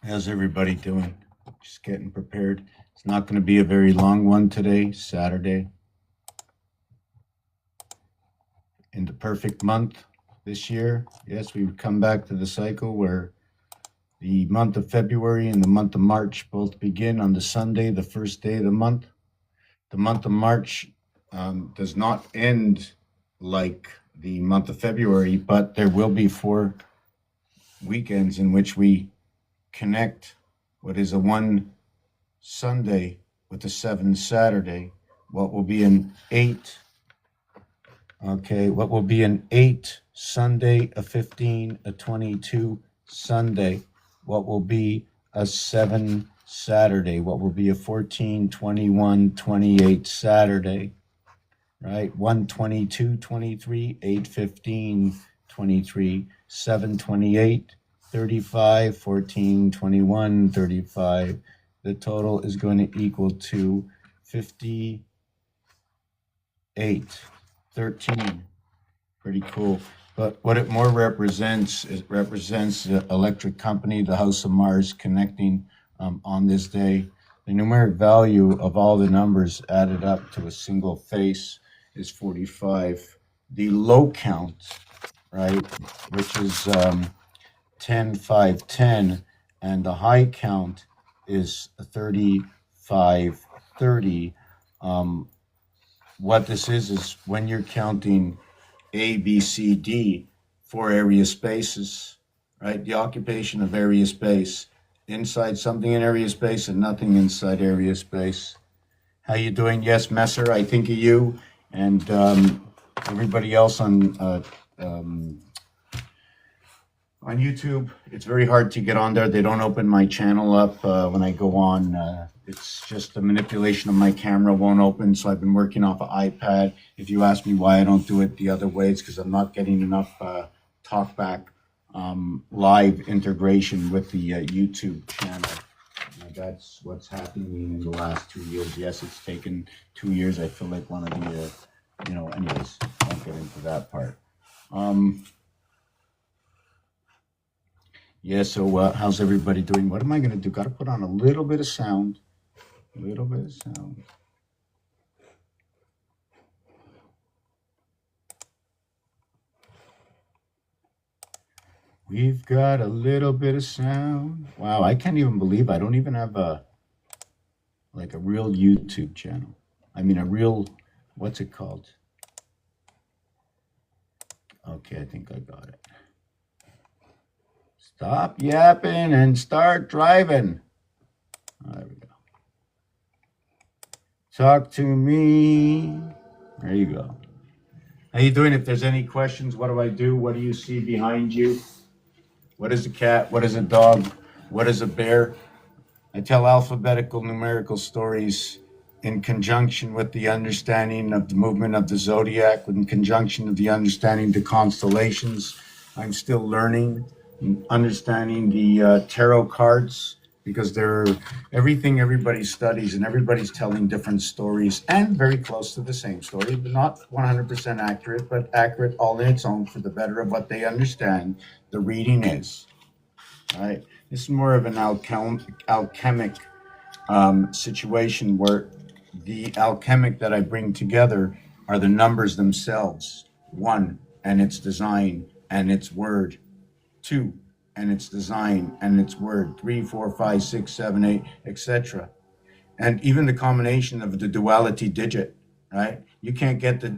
How's everybody doing? Just getting prepared. It's not going to be a very long one today, Saturday. In the perfect month this year, yes, we would come back to the cycle where the month of February and the month of March both begin on the Sunday, the first day of the month. The month of March does not end like the month of February, but there will be 4 weekends in which we connect what is a one Sunday with a 7 Saturday. What will be an 8? Okay, what will be an 8 Sunday, a 15, a 22 Sunday? What will be a 7 Saturday? What will be a 14, 21, 28 Saturday? Right? 1, 22, 23, 8, 15, 23, 7, 28, 35, 14, 21, 35. The total is going to equal to 58, 13. Pretty cool. But what it more represents, it represents the electric company, the House of Mars, connecting on this day. The numeric value of all the numbers added up to a single face is 45. The low count, right, which is 10, 5, 10, and the high count is 35, 30. What this is when you're counting A, B, C, D, 4 area spaces, right? The occupation of area space, inside something in area space and nothing inside area space. How you doing? Yes, Messer, I think of you and everybody else on YouTube. It's very hard to get on there. They don't open my channel up when I go on. It's just the manipulation of my camera won't open. So I've been working off an iPad. If you ask me why I don't do it the other way, it's because I'm not getting enough talkback live integration with the YouTube channel. That's what's happening in the last 2 years. Yes, it's taken 2 years. I feel like one of the, anyways, I won't get into that part. Yeah, so how's everybody doing? What am I going to do? Got to put on a little bit of sound. A little bit of sound. We've got a little bit of sound. Wow, I can't even believe I don't even have a real YouTube channel. I mean, a real, what's it called? Okay, I think I got it. Stop yapping and start driving. There we go. Talk to me. There you go. How you doing? If there's any questions, what do I do? What do you see behind you? What is a cat? What is a dog? What is a bear? I tell alphabetical numerical stories in conjunction with the understanding of the movement of the zodiac, in conjunction with the understanding the constellations. I'm still learning, understanding the tarot cards, because they're everything everybody studies and everybody's telling different stories and very close to the same story, but not 100% accurate, but accurate all in its own for the better of what they understand the reading is. Right? This is more of an alchemic situation where the alchemic that I bring together are the numbers themselves. 1, and its design and its word. 2, and its design and its word. 3, 4, 5, 6, 7, 8, etc. And even the combination of the duality digit, right? You can't get the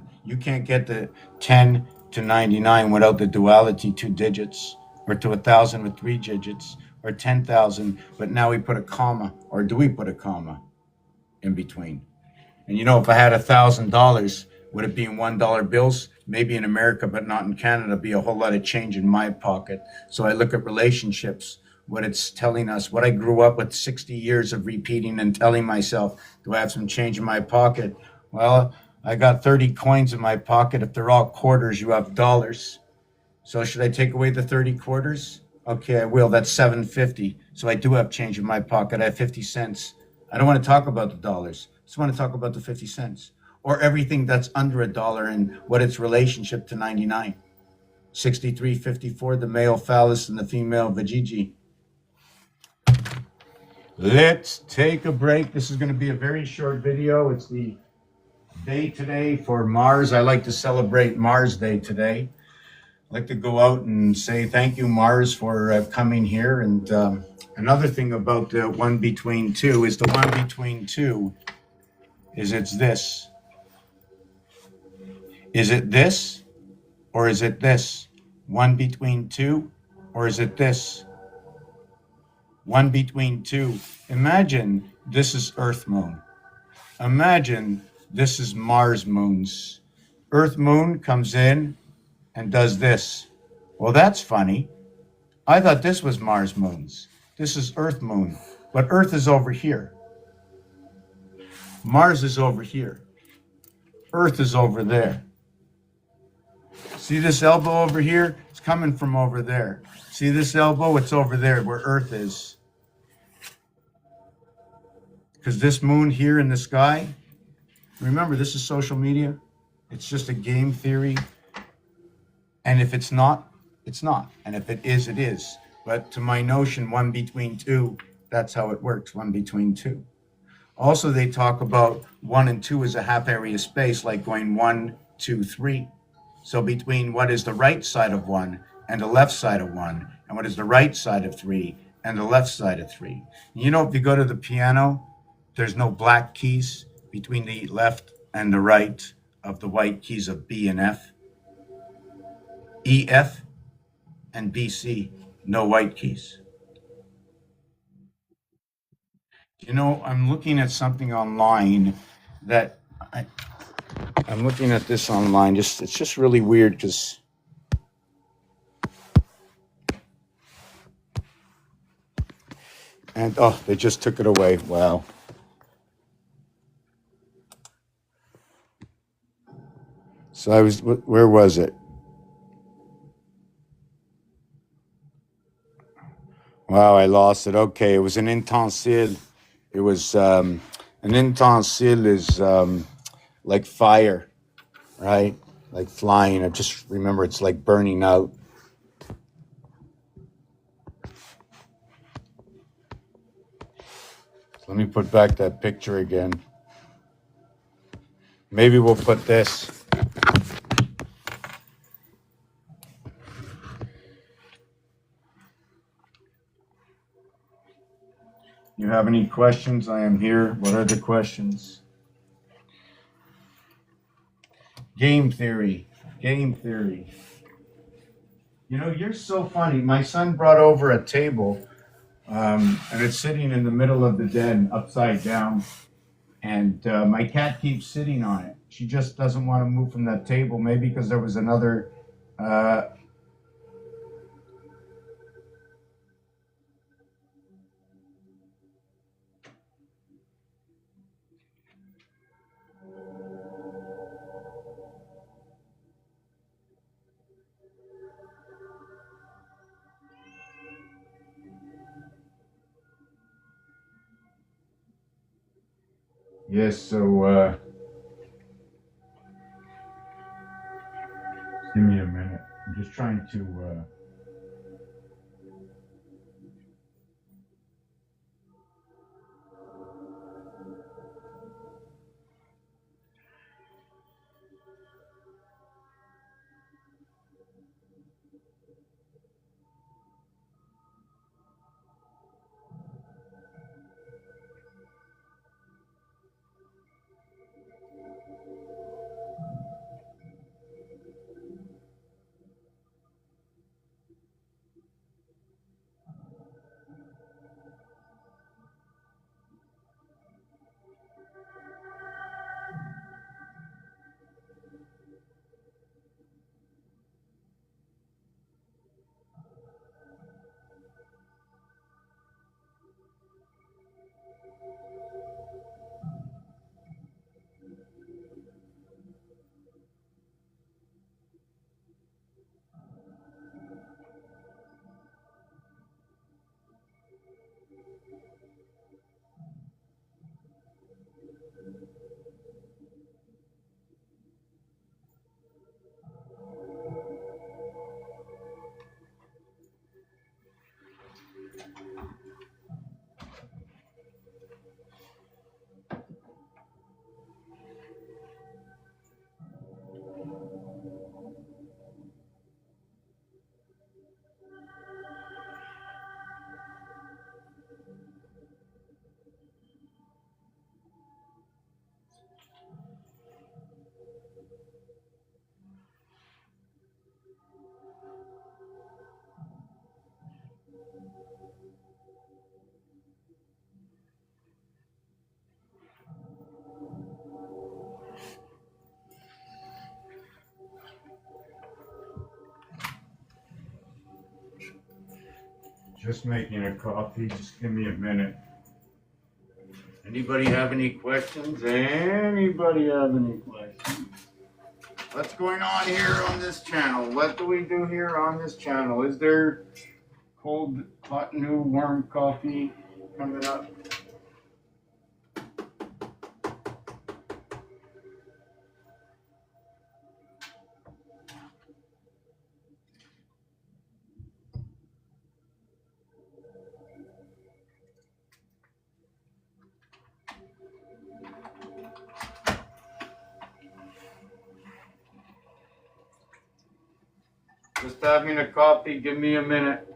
10 to 99 without the duality 2 digits, or to 1,000 with 3 digits, or 10,000. But now we put a comma, or do we put a comma in between? And if I had $1,000, would it be in $1 bills? Maybe in America, but not in Canada, be a whole lot of change in my pocket. So I look at relationships, what it's telling us, what I grew up with 60 years of repeating and telling myself, do I have some change in my pocket? Well, I got 30 coins in my pocket. If they're all quarters, you have dollars. So should I take away the 30 quarters? Okay, I will. That's $7.50. So I do have change in my pocket. I have 50 cents. I don't want to talk about the dollars. I just want to talk about the 50 cents. Or everything that's under $1 and what its relationship to 99. 63.54, the male phallus and the female vajayjay. Let's take a break. This is going to be a very short video. It's the day today for Mars. I like to celebrate Mars Day today. I'd like to go out and say thank you, Mars, for coming here. And another thing about the one between two is the one between two is it's this. Is it this or is it this? One between two or is it this? One between two. Imagine this is Earth moon. Imagine this is Mars moons. Earth moon comes in and does this. Well, that's funny. I thought this was Mars moons. This is Earth moon. But Earth is over here. Mars is over here. Earth is over there. See this elbow over here? It's coming from over there. See this elbow? It's over there where Earth is. Because this moon here in the sky, remember, this is social media. It's just a game theory. And if it's not, it's not. And if it is, it is. But to my notion, one between two, that's how it works, one between two. Also, they talk about 1 and 2 as a half area space, like going 1, 2, 3. So between what is the right side of 1 and the left side of 1, and what is the right side of 3 and the left side of 3. You know, if you go to the piano, there's no black keys between the left and the right of the white keys of B and F. E, F, and B, C, no white keys. You know, I'm looking at something online that I'm looking at this online. It's just really weird because they just took it away. Wow. So where was it? Wow, I lost it. Okay, it was an intensile. It was an intensile is like fire, right? Like flying. I just remember it's like burning out. Let me put back that picture again. Maybe we'll put this. You have any questions? I am here. What are the questions? Game theory. Game theory. You know, you're so funny. My son brought over a table, and it's sitting in the middle of the den, upside down. And my cat keeps sitting on it. She just doesn't want to move from that table, maybe because there was another. Yes, so give me a minute. I'm just trying to. Just making a coffee. Just give me a minute. Anybody have any questions? Anybody have any questions? What's going on here on this channel? What do we do here on this channel? Is there cold, hot, new, warm coffee coming up? Just having a coffee. Give me a minute.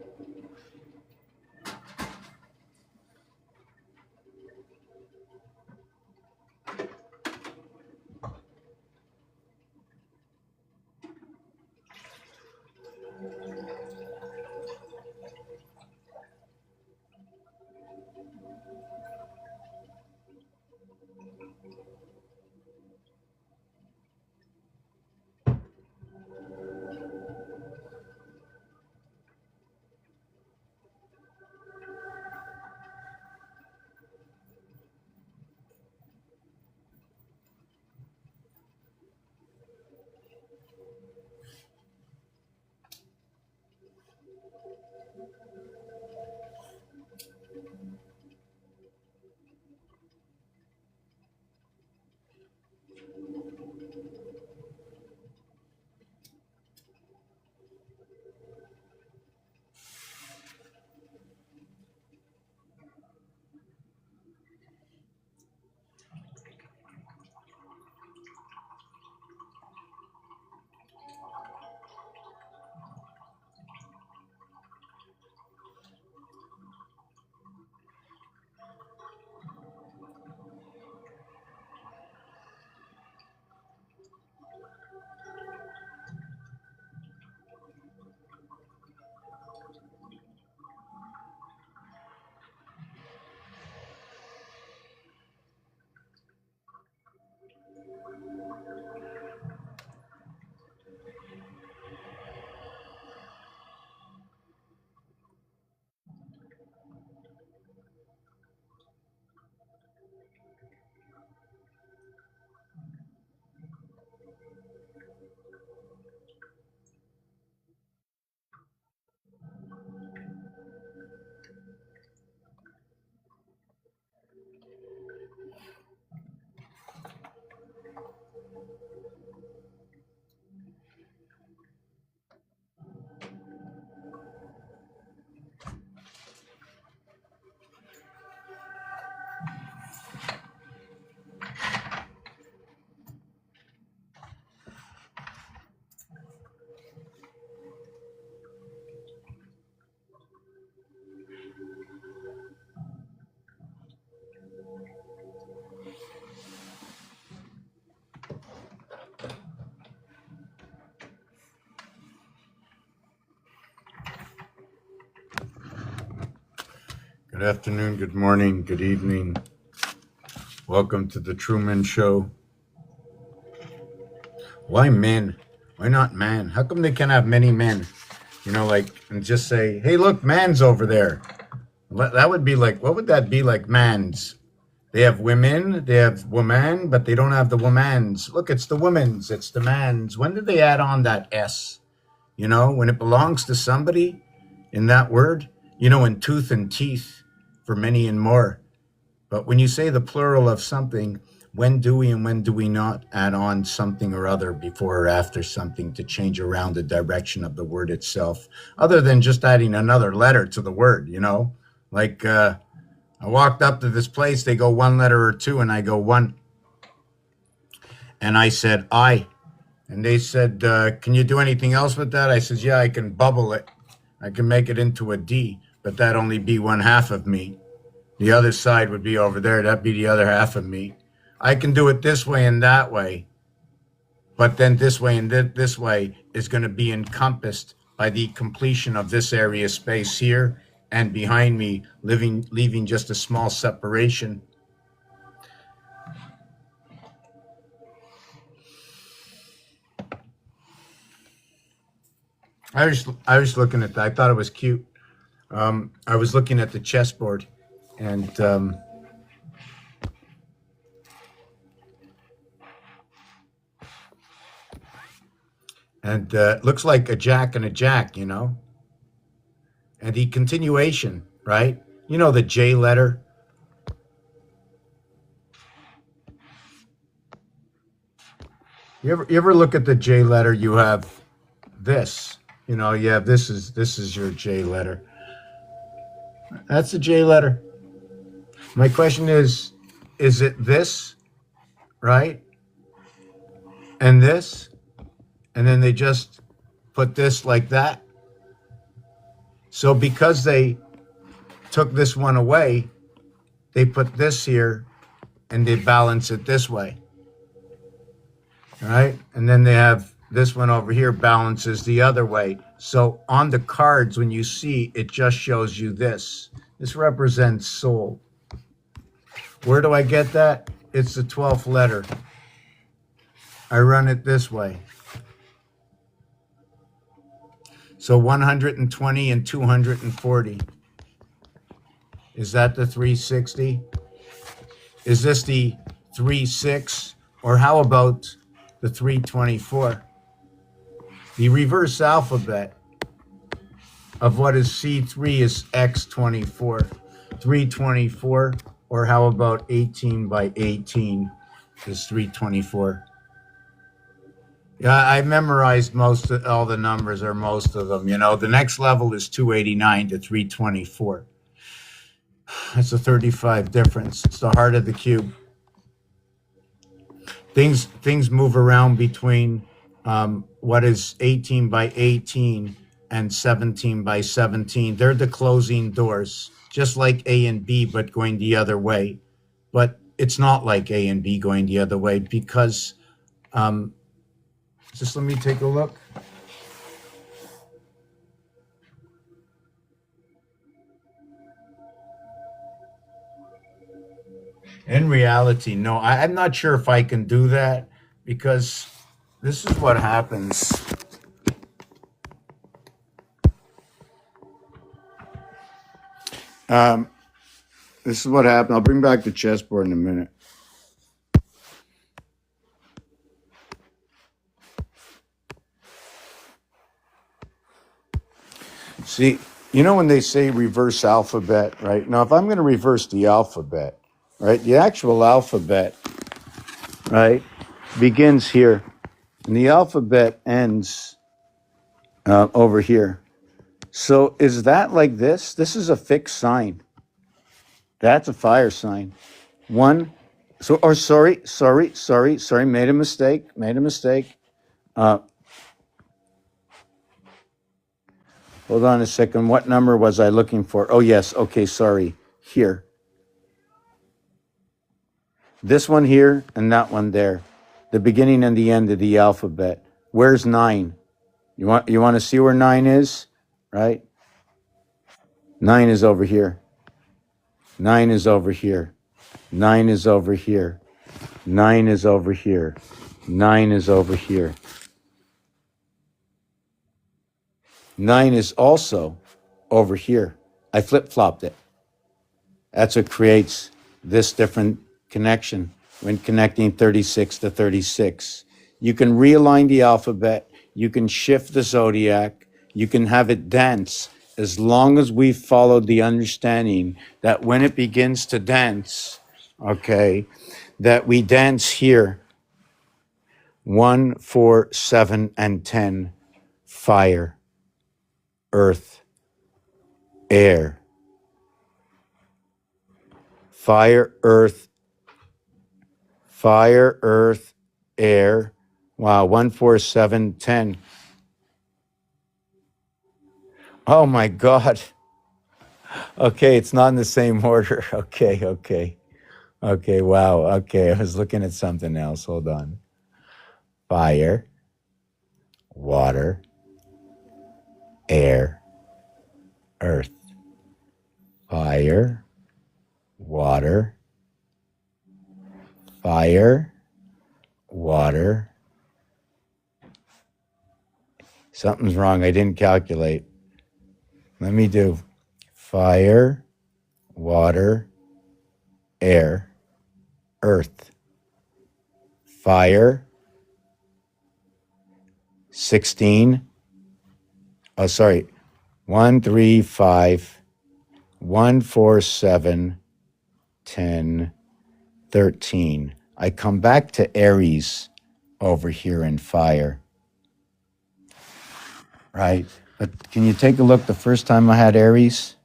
Good afternoon, good morning, good evening. Welcome to the Truman Show. Why men? Why not man? How come they can't have many men? You know, like, and just say, hey, look, man's over there. That would be like, what would that be like, man's? They have women, they have woman, but they don't have the womans. Look, it's the women's, it's the man's. When did they add on that S? You know, when it belongs to somebody in that word, you know, in tooth and teeth for many and more. But when you say the plural of something, when do we and when do we not add on something or other before or after something to change around the direction of the word itself, other than just adding another letter to the word, you know? Like, I walked up to this place, they go one letter or two, and I go one. And I said, I. And they said, can you do anything else with that? I said, yeah, I can bubble it. I can make it into a D, but that'd only be one half of me. The other side would be over there. That'd be the other half of me. I can do it this way and that way, but then this way and this way is going to be encompassed by the completion of this area space here and behind me, leaving just a small separation. I was looking at that. I thought it was cute. I was looking at the chessboard, and looks like a jack and a jack, you know, and the continuation, right? You know, the J letter. You ever look at the J letter? You have this. You know, you have this is your J letter. That's the J letter. My question is it this, right? And this, and then they just put this like that. So because they took this one away, they put this here and they balance it this way. Right? And then they have this one over here balances the other way. So on the cards, when you see, it just shows you this. This represents soul. Where do I get that? It's the 12th letter. I run it this way. So 120 and 240. Is that the 360? Is this the 3-6? Or how about the 324? The reverse alphabet of what is C3 is X24. 324, or how about 18 by 18 is 324? Yeah, I memorized most of all the numbers, or most of them. You know, the next level is 289 to 324. That's a 35 difference. It's the heart of the cube. Things move around between what is 18 by 18 and 17 by 17. They're the closing doors, just like A and B, but going the other way. But it's not like A and B going the other way, because just let me take a look. In reality, no, I'm not sure if I can do that, because this is what happens. This is what happened. I'll bring back the chessboard in a minute. See, you know when they say reverse alphabet, right? Now, if I'm going to reverse the alphabet, right, the actual alphabet, right, begins here, and the alphabet ends over here. So is that like this? This is a fixed sign. That's a fire sign. One, so, or sorry, made a mistake. Hold on a second. What number was I looking for? Oh, yes. Okay, sorry. Here. This one here and that one there. The beginning and the end of the alphabet. Where's 9? You want to see where 9 is? Right? 9 is over here. 9 is over here. 9 is over here. 9 is over here. 9 is over here. 9 is also over here. I flip-flopped it. That's what creates this different connection when connecting 36 to 36. You can realign the alphabet. You can shift the zodiac. You can have it dance, as long as we followed the understanding that when it begins to dance, okay, that we dance here. 1, 4, 7, and 10. Fire. Earth, air, fire, earth, air. Wow, 1, 4, 7, 10. Oh my God. Okay, it's not in the same order. Okay, wow. Okay, I was looking at something else. Hold on. Fire, water, air, earth. Fire, water, fire, water. Something's wrong. I didn't calculate. Let me do fire, water, air, earth. Fire, 16. Oh, sorry. 1, 3, 5, 1, 4, 7, 10, 13. I come back to Aries over here in fire, right? But can you take a look? The first time I had Aries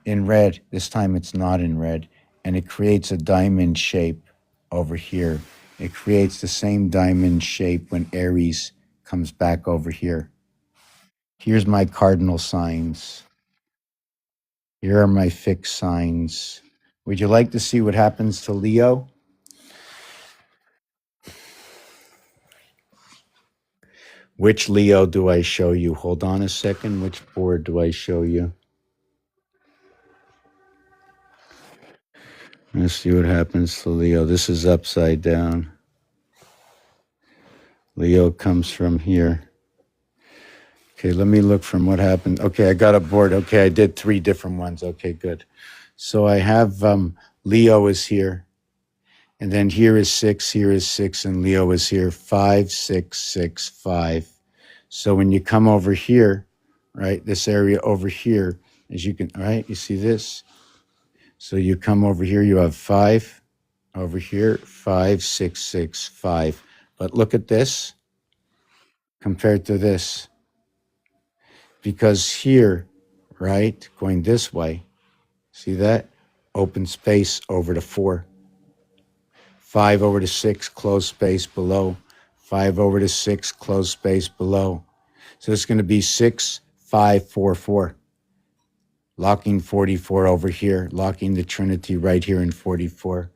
in red, this time it's not in red, and it creates a diamond shape over here. It creates the same diamond shape when Aries comes back over here. Here's my cardinal signs. Here are my fixed signs. Would you like to see what happens to Leo? Which Leo do I show you? Hold on a second. Which board do I show you? Let's see what happens to Leo. This is upside down. Leo comes from here. Okay, let me look from what happened. Okay, I got a board. Okay, I did 3 different ones. Okay, good. So I have Leo is here. And then here is 6, here is 6, and Leo is here. 5, 6, 6, 5. So when you come over here, right, this area over here, as you can, all right, you see this? So you come over here, you have 5 over here, 5, 6, 6, 5. But look at this compared to this. Because here, right, going this way, see that? Open space over to 4. 5 over to 6, closed space below. 5 over to 6, closed space below. So it's going to be 6, 5, 4, 4. Locking 44 over here, locking the Trinity right here in 44.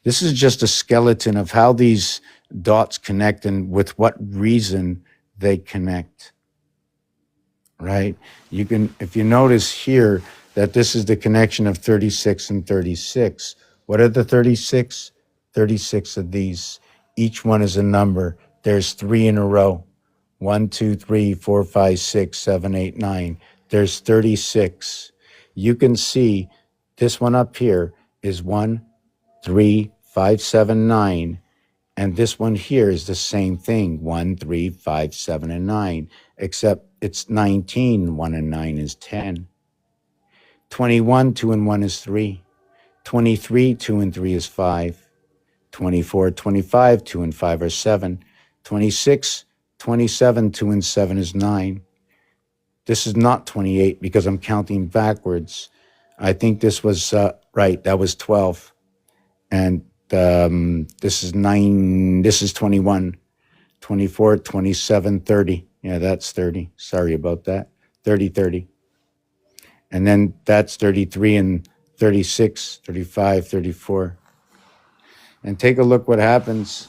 This is just a skeleton of how these dots connect and with what reason they connect. Right? You can, if you notice here that this is the connection of 36 and 36. What are the 36? 36 of these. Each one is a number. There's 3 in a row. 1, 2, 3, 4, 5, 6, 7, 8, 9. There's 36. You can see this one up here is 1, 3, 5, 7, 9. And this one here is the same thing, 1, 3, 5, 7, and 9, except it's 19, 1 and 9 is 10. 21, 2 and 1 is 3. 23, 2 and 3 is 5. 24, 25, 2 and 5 are 7. 26, 27, 2 and 7 is 9. This is not 28 because I'm counting backwards. I think this was, right, that was 12. And this is 9, this is 21, 24, 27, 30. Yeah, that's 30. Sorry about that. 30, 30. And then that's 33 and 36, 35, 34. And take a look what happens.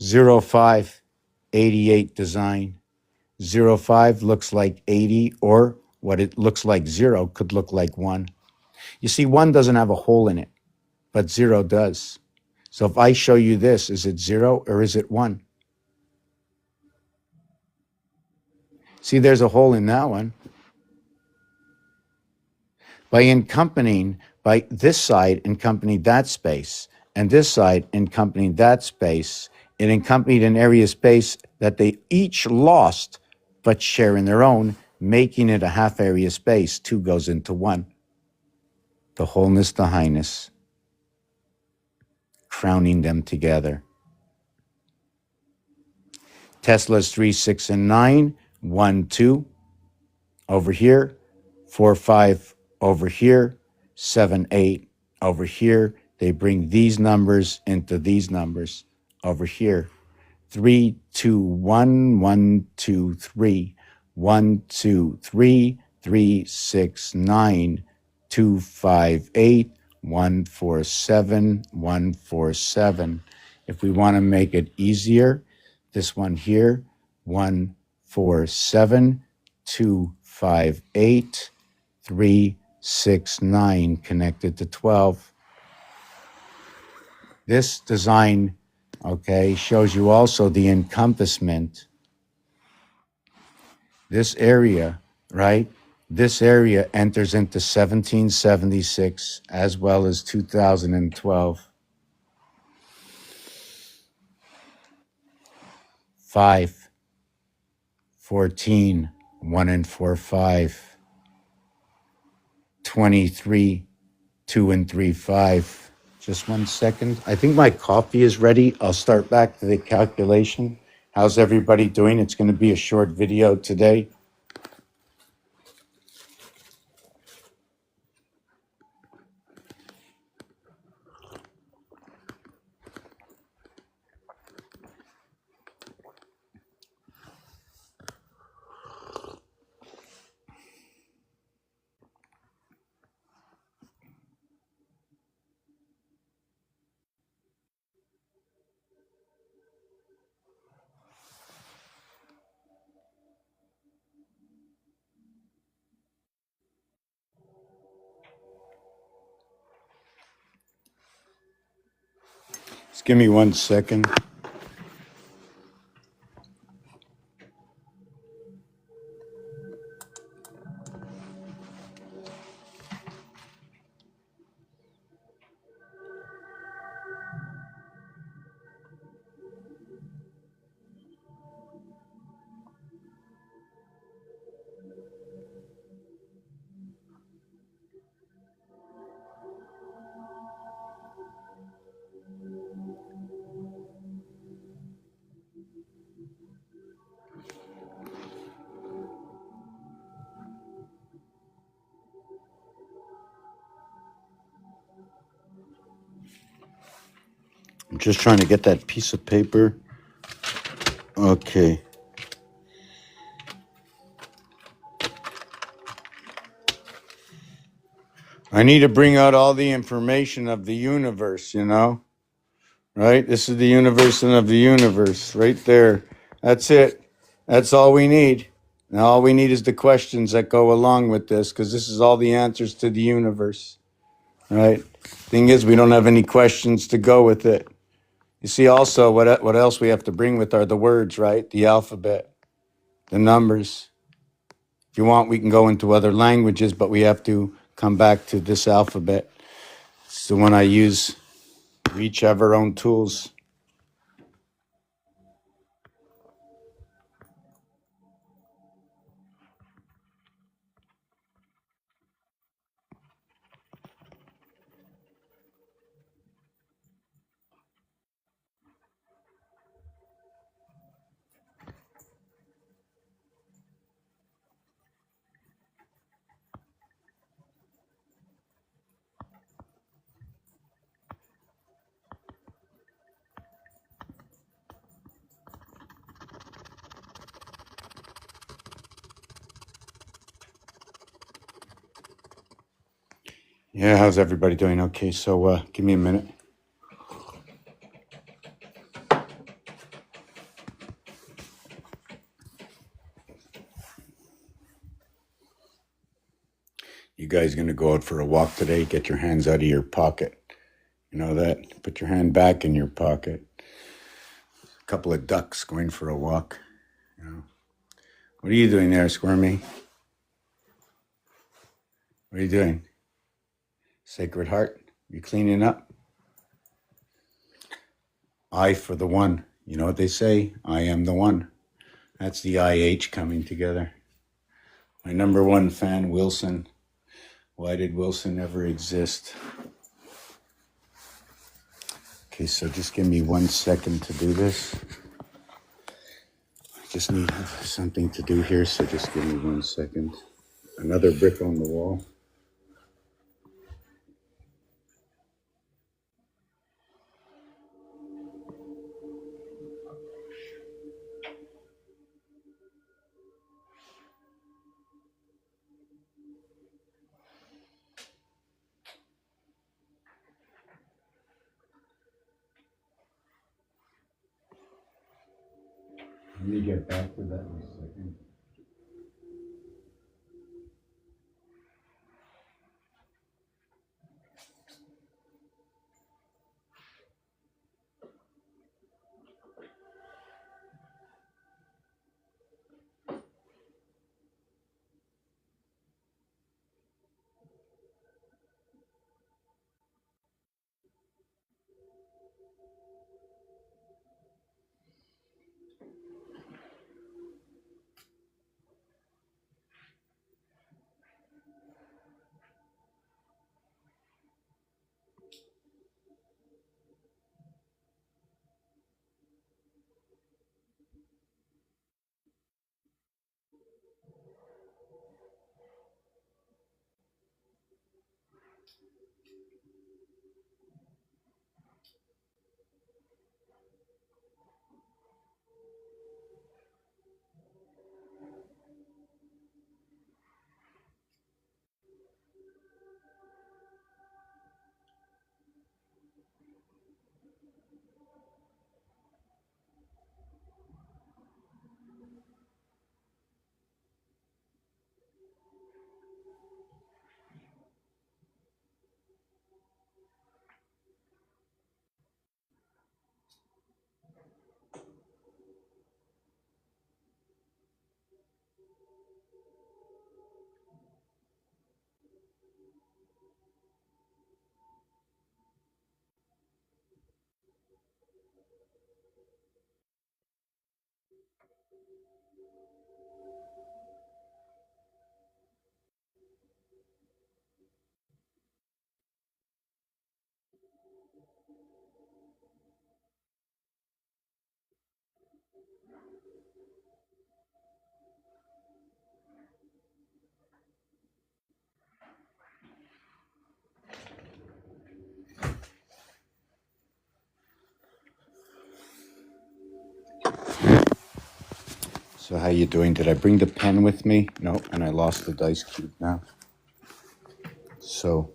05, 88 design. 05 looks like 80, or what it looks like 0 could look like 1. You see, 1 doesn't have a hole in it, but 0 does. So if I show you this, is it 0 or is it 1? See, there's a hole in that one. By accompanying, by this side accompanied that space, and this side accompanied that space, it accompanied an area space that they each lost, but share in their own, making it a half area space. 2 goes into 1. The wholeness, the highness, crowning them together. Tesla's 3, 6, and 9, 1, 2, over here, 4, 5, over here, 7, 8, over here. They bring these numbers into these numbers over here. 3, 2, 1, 1, 2, 3, 1, 2, 3, 3, 6, 9, 2, 5, 8, 1, 4, 7, 1, 4, 7. If we want to make it easier, this one here, 1, 4, 7, 2, 5, 8, 3, 6, 9, connected to 12. This design, okay, shows you also the encompassment. This area, right, This area enters into 1776 as well as 2012. 5, 14, 1 and 4, 5. 23, 2 and 3, 5. Just 1 second. I think my coffee is ready. I'll start back to the calculation. How's everybody doing? It's going to be a short video today. Just give me 1 second. I'm just trying to get that piece of paper. Okay. I need to bring out all the information of the universe, you know? Right? This is the universe and of the universe right there. That's it. That's all we need. Now, all we need is the questions that go along with this, because this is all the answers to the universe. Right? Thing is, we don't have any questions to go with it. You see, also, what else we have to bring with are the words, right? The alphabet, the numbers. If you want, we can go into other languages, but we have to come back to this alphabet. It's the one I use. We each have our own tools. Yeah, how's everybody doing? Okay, so give me a minute. You guys gonna go out for a walk today? Get your hands out of your pocket. You know that? Put your hand back in your pocket. A couple of ducks going for a walk. You know. What are you doing there, Squirmy? What are you doing? Sacred Heart? You cleaning up? I for the one. You know what they say? I am the one. That's the IH coming together. My number one fan, Wilson. Why did Wilson ever exist? Okay, so just give me 1 second to do this. I just need something to do here, so just give me 1 second. Another brick on the wall. Let me get back to that in a second. So how you doing? Did I bring the pen with me? No, and I lost the dice cube now. So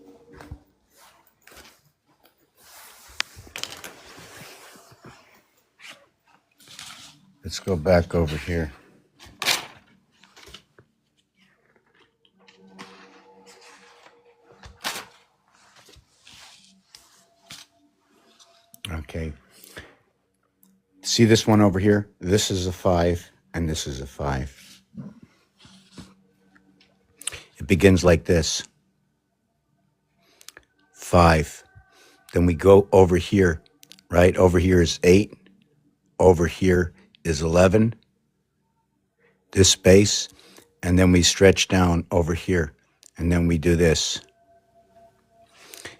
let's go back over here. Okay. See this one over here? This is a 5, and this is a 5. It begins like this. 5. Then we go over here, right? Over here is 8. Over here is 11. This space. And then we stretch down over here. And then we do this.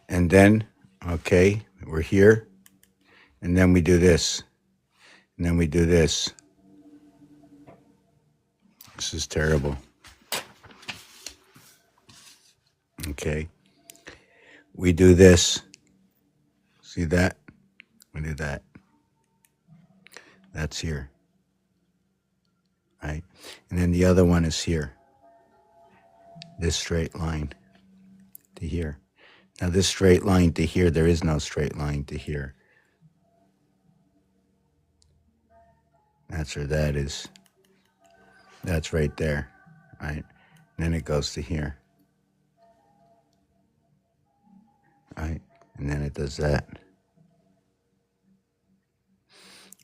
And then, okay, we're here. And then we do this. And then we do this. This is terrible. Okay. We do this. See that? We do that. That's here. Right? And then the other one is here. This straight line to here. Now this straight line to here, there is no straight line to here. That's where that is. That's right there. Right? And then it goes to here. Right? And then it does that.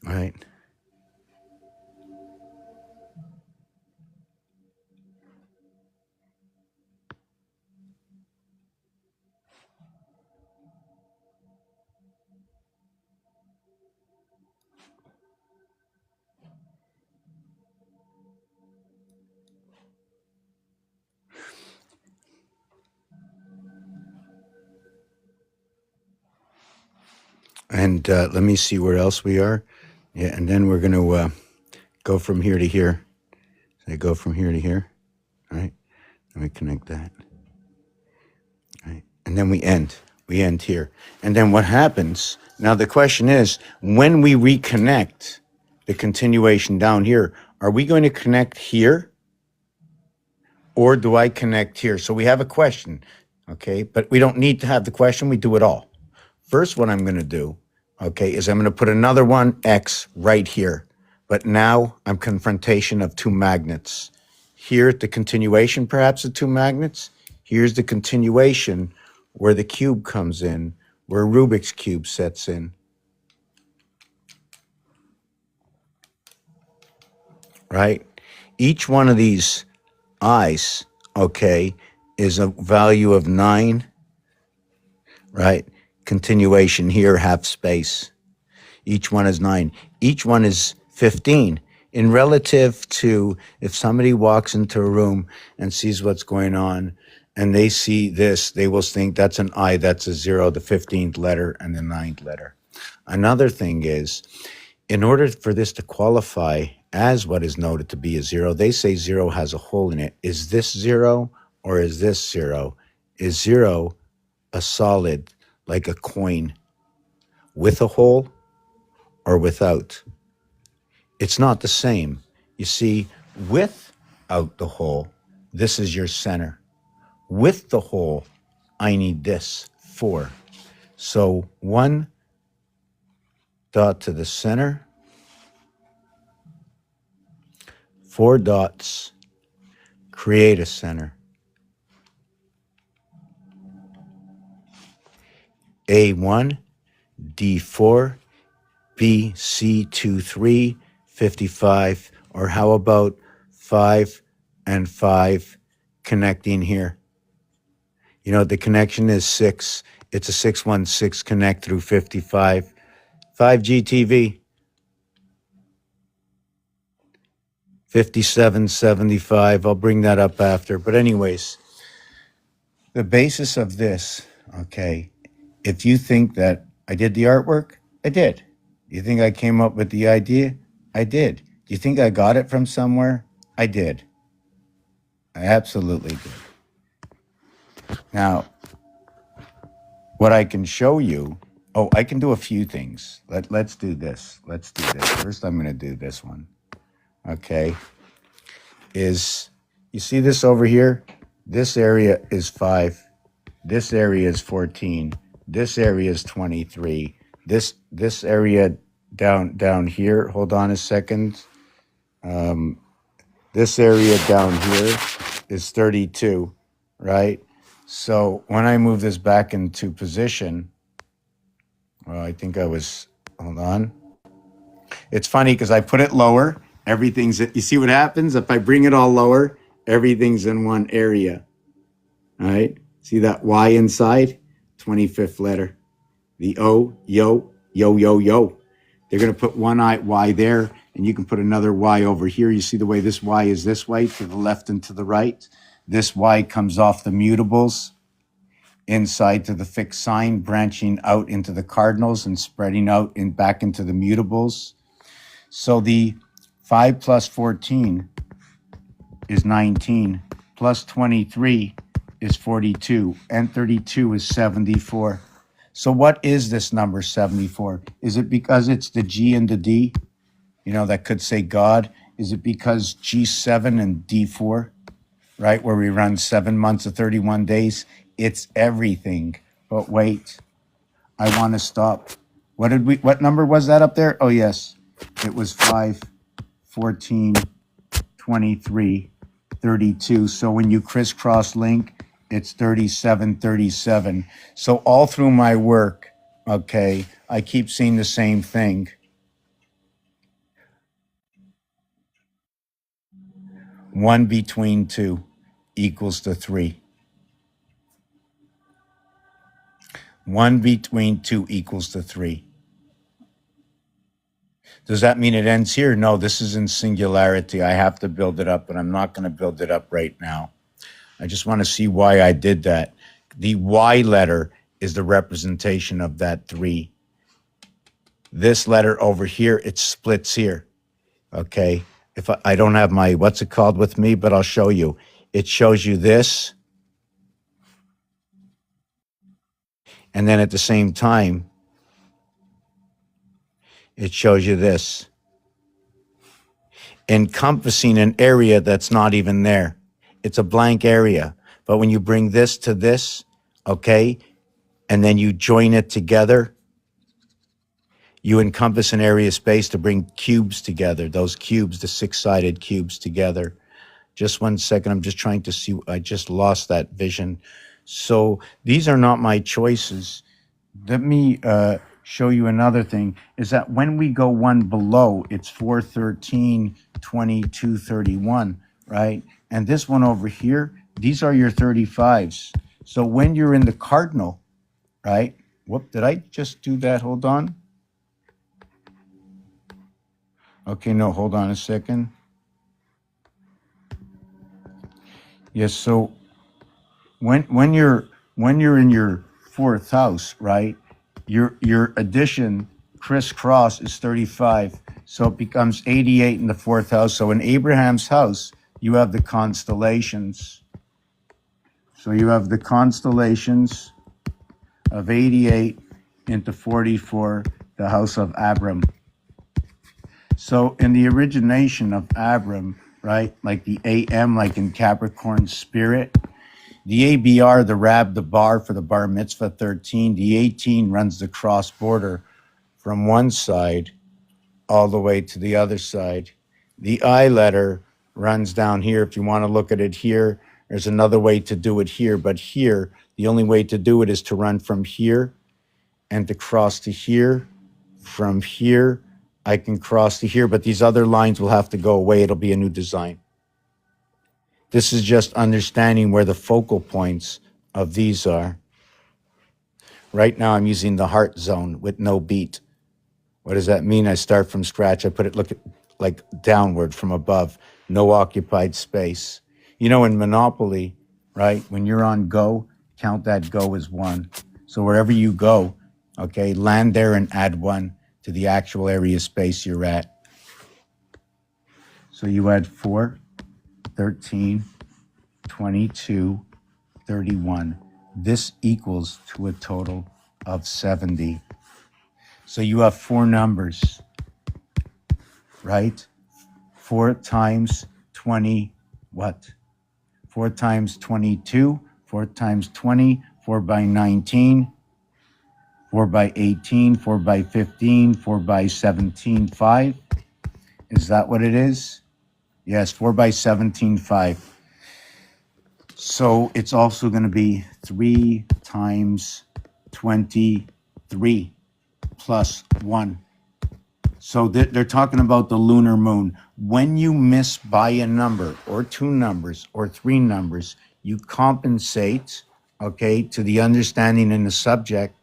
Right? And let me see where else we are. Yeah, and then we're going to go from here to here. So go from here to here. All right. Let me connect that. All right. And then we end. We end here. And then what happens? Now the question is, when we reconnect the continuation down here, are we going to connect here? Or do I connect here? So we have a question. Okay. But we don't need to have the question. We do it all. First, what I'm going to do, okay, is I'm going to put another one, X, right here. But now I'm confrontation of two magnets. Here at the continuation, perhaps, of two magnets. Here's the continuation where the cube comes in, where Rubik's Cube sets in. Right? Each one of these I's, okay, is a value of 9, right? Continuation here, half space. Each one is 9. Each one is 15. In relative to if somebody walks into a room and sees what's going on and they see this, they will think that's an I, that's a 0, the 15th letter and the 9th letter. Another thing is, in order for this to qualify as what is noted to be a 0, they say 0 has a hole in it. Is this 0 or is this 0? Is 0 a solid like a coin with a hole or without? It's not the same. You see, without the hole, this is your center. With the hole, I need this, 4. So 1 dot to the center, 4 dots create a center. A1, D4, B, C, 2, 3, 55, or how about 5 and 5 connecting here? You know, the connection is 6. It's a 616 connect through 55. 5G TV. 5775. I'll bring that up after. But anyways, the basis of this, okay, if you think that I did the artwork, I did. You think I came up with the idea? I did. Do you think I got it from somewhere? I did. I absolutely did. Now, what I can show you, I can do a few things. Let's do this. Let's do this. First, I'm going to do this one. Okay. Is, you see this over here? This area is 5. This area is 14. This area is 23. This area down here, hold on a second. This area down here is 32, right? So when I move this back into position, well, I think hold on. It's funny because I put it lower. You see what happens? If I bring it all lower, everything's in one area, all right? See that Y inside? 25th letter. The O, yo, yo, yo, yo. They're going to put one Y there, and you can put another Y over here. You see the way this Y is this way, to the left and to the right. This Y comes off the mutables, inside to the fixed sign, branching out into the cardinals and spreading out back into the mutables. So the 5 plus 14 is 19, plus 23 is 42, and 32 is 74. So what is this number 74? Is it because it's the G and the D? You know, that could say God. Is it because G7 and D4, right, where we run 7 months of 31 days? It's everything. But wait, I want to stop. What number was that up there? Oh, yes. It was 5, 14, 23, 32. So when you crisscross link, it's 37, 37. So all through my work, okay, I keep seeing the same thing. 1 between 2 equals to 3. 1 between 2 equals to 3. Does that mean it ends here? No, this is in singularity. I have to build it up, but I'm not going to build it up right now. I just want to see why I did that. The Y letter is the representation of that 3. This letter over here, it splits here, okay? If I don't have my, what's it called with me, but I'll show you. It shows you this. And then at the same time, it shows you this. Encompassing an area that's not even there. It's a blank area. But when you bring this to this, okay, and then you join it together, you encompass an area of space to bring cubes together, those cubes, the 6-sided cubes together. Just 1 second, I'm just trying to see, I just lost that vision. So these are not my choices. Let me show you another thing, is that when we go one below, it's 4, 13, 22, 31, right? And this one over here, these are your 35s. So when you're in the cardinal, right? Whoop, did I just do that? Hold on. Okay, no, hold on a second. Yes, so when you're in your fourth house, right? Your addition crisscross is 35, so it becomes 88 in the fourth house. So in Abraham's house, you have the constellations. So you have the constellations of 88 into 44, the house of Abram. So in the origination of Abram, right, like the AM, like in Capricorn spirit, the ABR, the Rab, the bar for the bar mitzvah 13, the 18 runs the cross border from one side all the way to the other side. The I letter runs down here. If you want to look at it here, there's another way to do it here, but here, the only way to do it is to run from here and to cross to here. From here, I can cross to here, but these other lines will have to go away. It'll be a new design. This is just understanding where the focal points of these are. Right now, I'm using the heart zone with no beat. What does that mean? I start from scratch. I put it like downward from above, no occupied space. You know, in Monopoly, right? When you're on go, count that go as one. So wherever you go, okay, land there and add one to the actual area space you're at. So you add 4, 13, 22, 31. This equals to a total of 70. So you have 4 numbers, right? 4 times 20, what? 4 times 22, 4 times 20, 4 by 19, 4 by 18, 4 by 15, 4 by 17, 5. Is that what it is? Yes, 4 by 17, 5. So it's also going to be 3 times 23 plus 1. So they're talking about the lunar moon. When you miss by a number or 2 numbers or 3 numbers, you compensate, okay, to the understanding in the subject,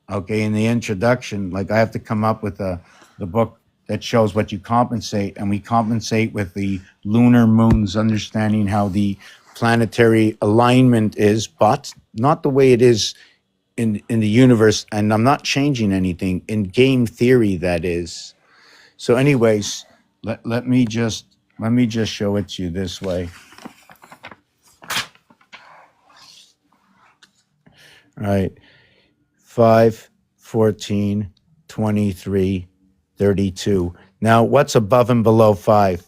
okay, in the introduction. Like I have to come up with the book that shows what you compensate, and we compensate with the lunar moon's understanding how the planetary alignment is, but not the way it is in the universe. And I'm not changing anything in game theory, that is. So anyways, let me just show it to you this way. All right. 5, 14, 23, 32. Now, what's above and below 5?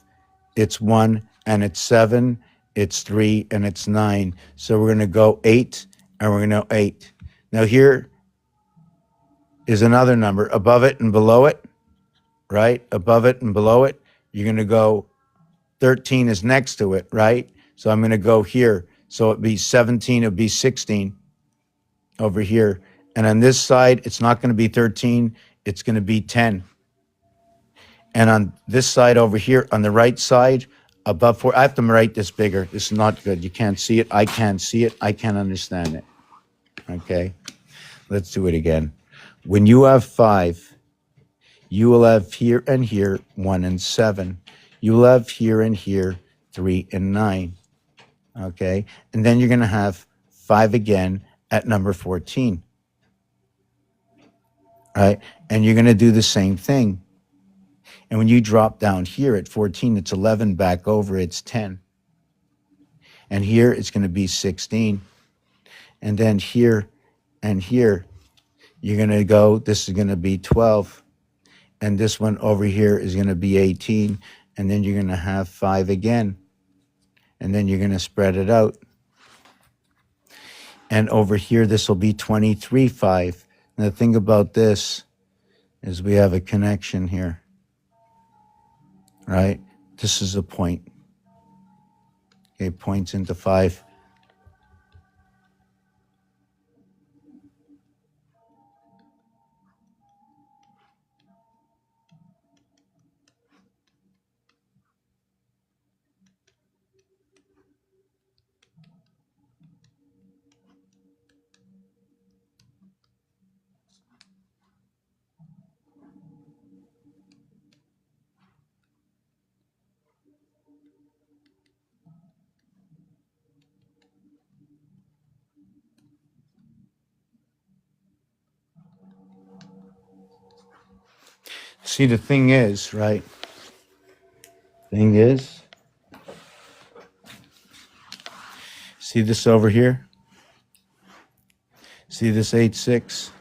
It's 1 and it's 7, it's 3 and it's 9. So we're going to go 8 and we're going to go 8. Now here is another number above it and below it, right? Above it and below it. You're going to go 13 is next to it, right? So I'm going to go here. So it'd be 17, it'd be 16 over here. And on this side, it's not going to be 13, it's going to be 10. And on this side over here, on the right side, above 4, I have to write this bigger. This is not good. You can't see it. I can't see it. I can't understand it. Okay, let's do it again. When you have 5, you will have here and here 1 and 7. You will have here and here 3 and 9. Okay, and then you're going to have 5 again at number 14. Right, and you're going to do the same thing. And when you drop down here at 14, it's 11, back over, it's 10. And here it's going to be 16. And then here and here, you're going to go, this is going to be 12. And this one over here is going to be 18. And then you're going to have 5 again. And then you're going to spread it out. And over here, this will be 23, 5. And the thing about this is we have a connection here, right? This is a point. Okay, points into 5. See, the thing is, right? Thing is, see this over here? See this 8, 6?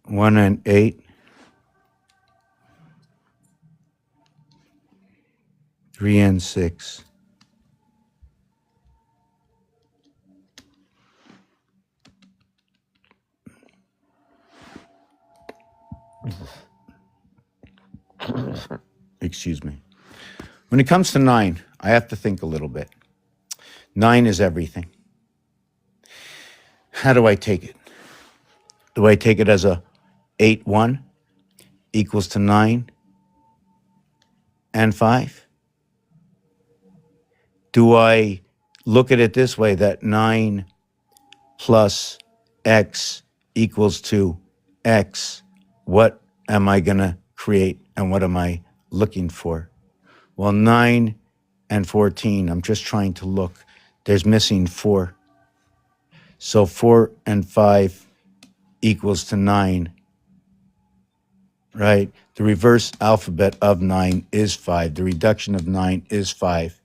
1 and 8. 3 and 6. Excuse me. When it comes to 9, I have to think a little bit. 9 is everything. How do I take it? Do I take it as a 8, 1 equals to 9 and 5? Do I look at it this way, that 9 plus x equals to x? What am I going to create and what am I looking for? Well, 9 and 14, I'm just trying to look. There's missing 4. So 4 and 5 equals to 9, right? The reverse alphabet of 9 is 5. The reduction of 9 is 5.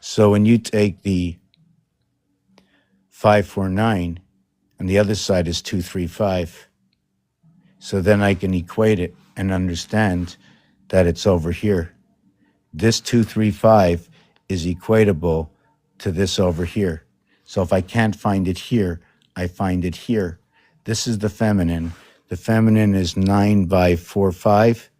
So when you take the 549 and the other side is 235, so then I can equate it and understand that it's over here. This 235 is equatable to this over here. So if I can't find it here, I find it here. This is the feminine. The feminine is 9 by 4, 5.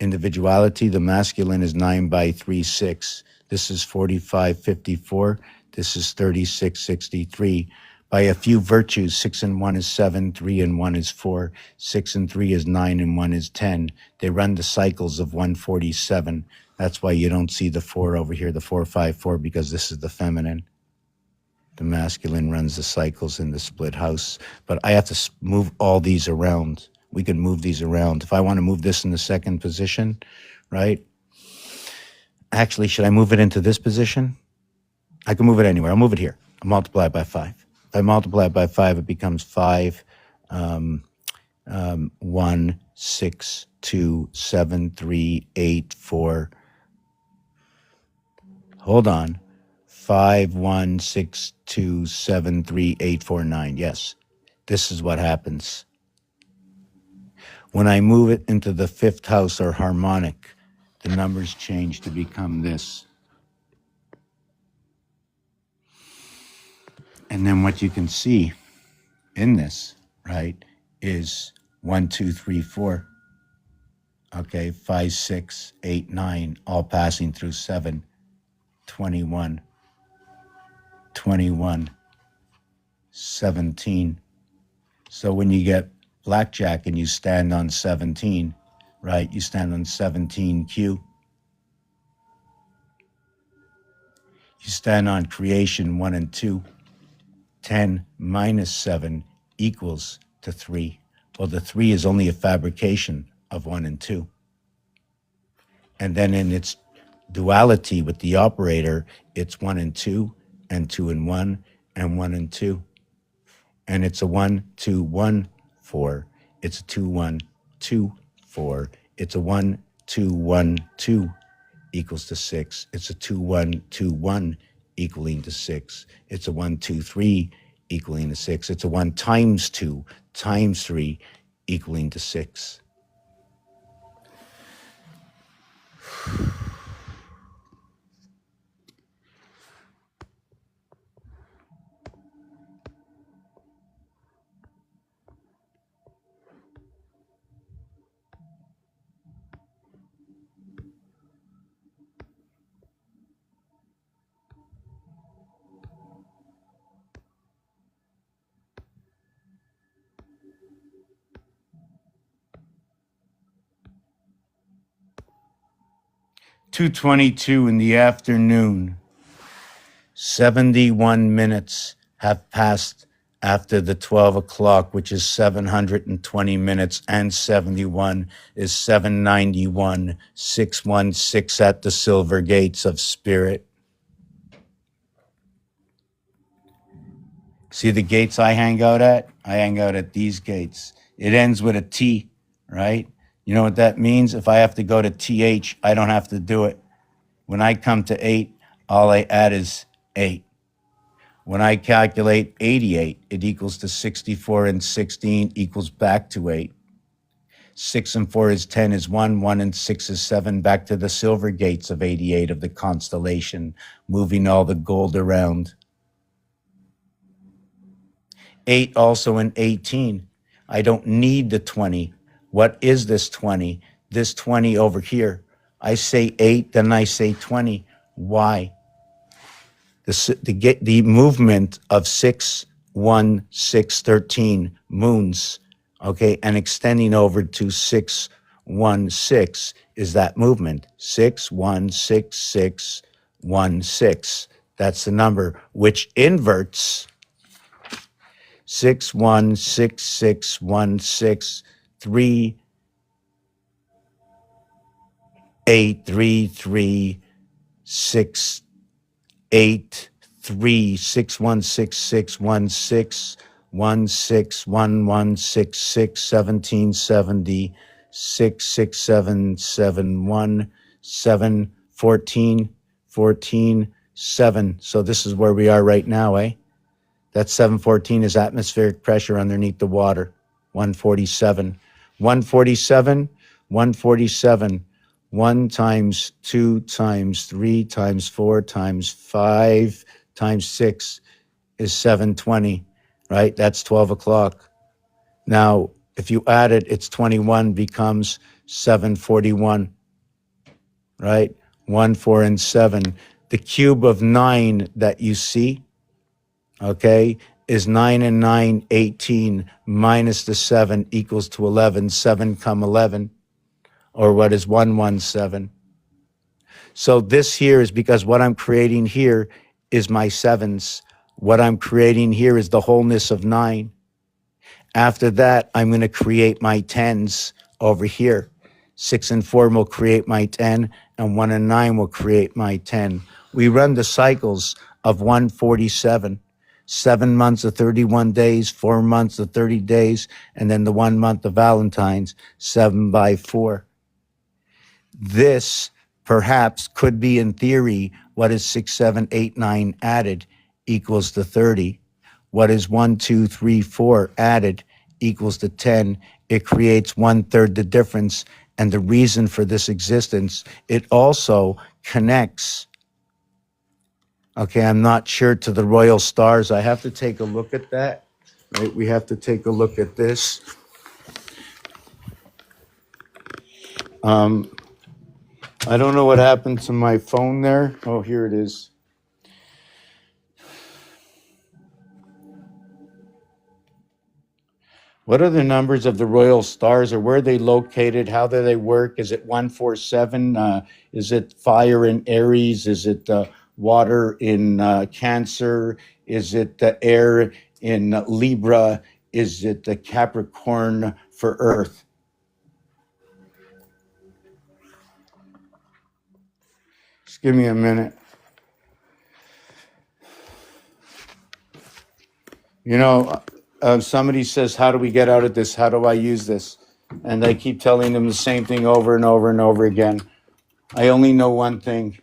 Individuality, the masculine is 9 by 3, 6. This is 45, 54. This is 36, 63. By a few virtues, 6 and 1 is 7, 3 and 1 is 4, 6 and 3 is 9 and 1 is 10. They run the cycles of 147. That's why you don't see the 4 over here, the 4, 5, 4, because this is the feminine. The masculine runs the cycles in the split house. But I have to move all these around. We can move these around. If I want to move this in the second position, right? Actually, should I move it into this position? I can move it anywhere. I'll move it here. I'll multiply it by 5. If I multiply it by 5, it becomes 5, 1, 6, 2, 7, 3, 8, 4. Hold on. 5, 1, 6, 2, 7, 3, 8, 4, 9. Yes, this is what happens. When I move it into the fifth house or harmonic, the numbers change to become this. And then what you can see in this, right, is 1, 2, 3, 4. Okay, 5, 6, 8, 9, all passing through 7, 21, 21, 17. So when you get blackjack and you stand on 17, right, you stand on 17Q. You stand on creation 1 and 2. 10 minus 7 equals to 3. Well, the 3 is only a fabrication of 1 and 2. And then in its duality with the operator, it's 1 and 2, and 2 and 1, and 1 and 2. And it's a 1, 2, 1, 4. It's a 2, 1, 2, 4. It's a 1, 2, 1, 2 equals to 6. It's a 2, 1, 2, 1 equaling to 6. It's a 1, 2, 3 equaling to 6. It's a 1 times 2 times 3 equaling to 6. $2:22 in the afternoon. 71 minutes have passed after the 12 o'clock, which is 720 minutes, and 71 is 791, 616 at the silver gates of spirit. See the gates I hang out at? I hang out at these gates. It ends with a T, right? You know what that means? If I have to go to TH, I don't have to do it. When I come to 8, all I add is 8. When I calculate 88, it equals to 64 and 16 equals back to 8. 6 and 4 is 10 is 1, 1 and 6 is 7, back to the silver gates of 88 of the constellation, moving all the gold around. 8 also in 18. I don't need the 20. What is this 20? This 20 over here. I say 8, then I say 20. Why? The movement of 6, 1, 6, 13 moons, okay, and extending over to 6, 1, 6 is that movement. 6, 1, 6, 6, 1, 6. That's the number which inverts 6, 1, 6, 6, 1, 6, 3, 8, 3, 3, 6, 8, 3, 6, 1, 6, 6, 1, 6, 1, 6, 1, 1, 6, 6, 17, 70, 6, 6, 7, 7, 1, 7, 14, 14, 7. So this is where we are right now, eh? That 714 is atmospheric pressure underneath the water. 147. 147, 147. 1 times 2 times 3 times 4 times 5 times 6 is 720, right? That's 12 o'clock. Now, if you add it, it's 21 becomes 741, right? 1, 4, and 7. The cube of 9 that you see, okay, is 9 and 9, 18, minus the 7 equals to 11. 7 come 11. Or what is 117. So this here is because what I'm creating here is my 7s. What I'm creating here is the wholeness of 9. After that, I'm going to create my 10s over here. 6 and 4 will create my 10, and 1 and 9 will create my 10. We run the cycles of 147. 7 months of 31 days, 4 months of 30 days, and then the 1 month of Valentine's, 7 by 4. This perhaps could be in theory what is 6, 7, 8, 9 added equals to 30. What is 1, 2, 3, 4 added equals to 10. It creates 1/3 the difference. And the reason for this existence, it also connects. Okay, I'm not sure to the royal stars. I have to take a look at that. Right? We have to take a look at this. I don't know what happened to my phone there. Oh, here it is. What are the numbers of the royal stars, or where are they located? How do they work? Is it 147? Is it fire in Aries? Is it water in Cancer? Is it air in Libra? Is it the Capricorn for Earth? Just give me a minute. You know, somebody says, how do we get out of this? How do I use this? And I keep telling them the same thing over and over and over again. I only know one thing.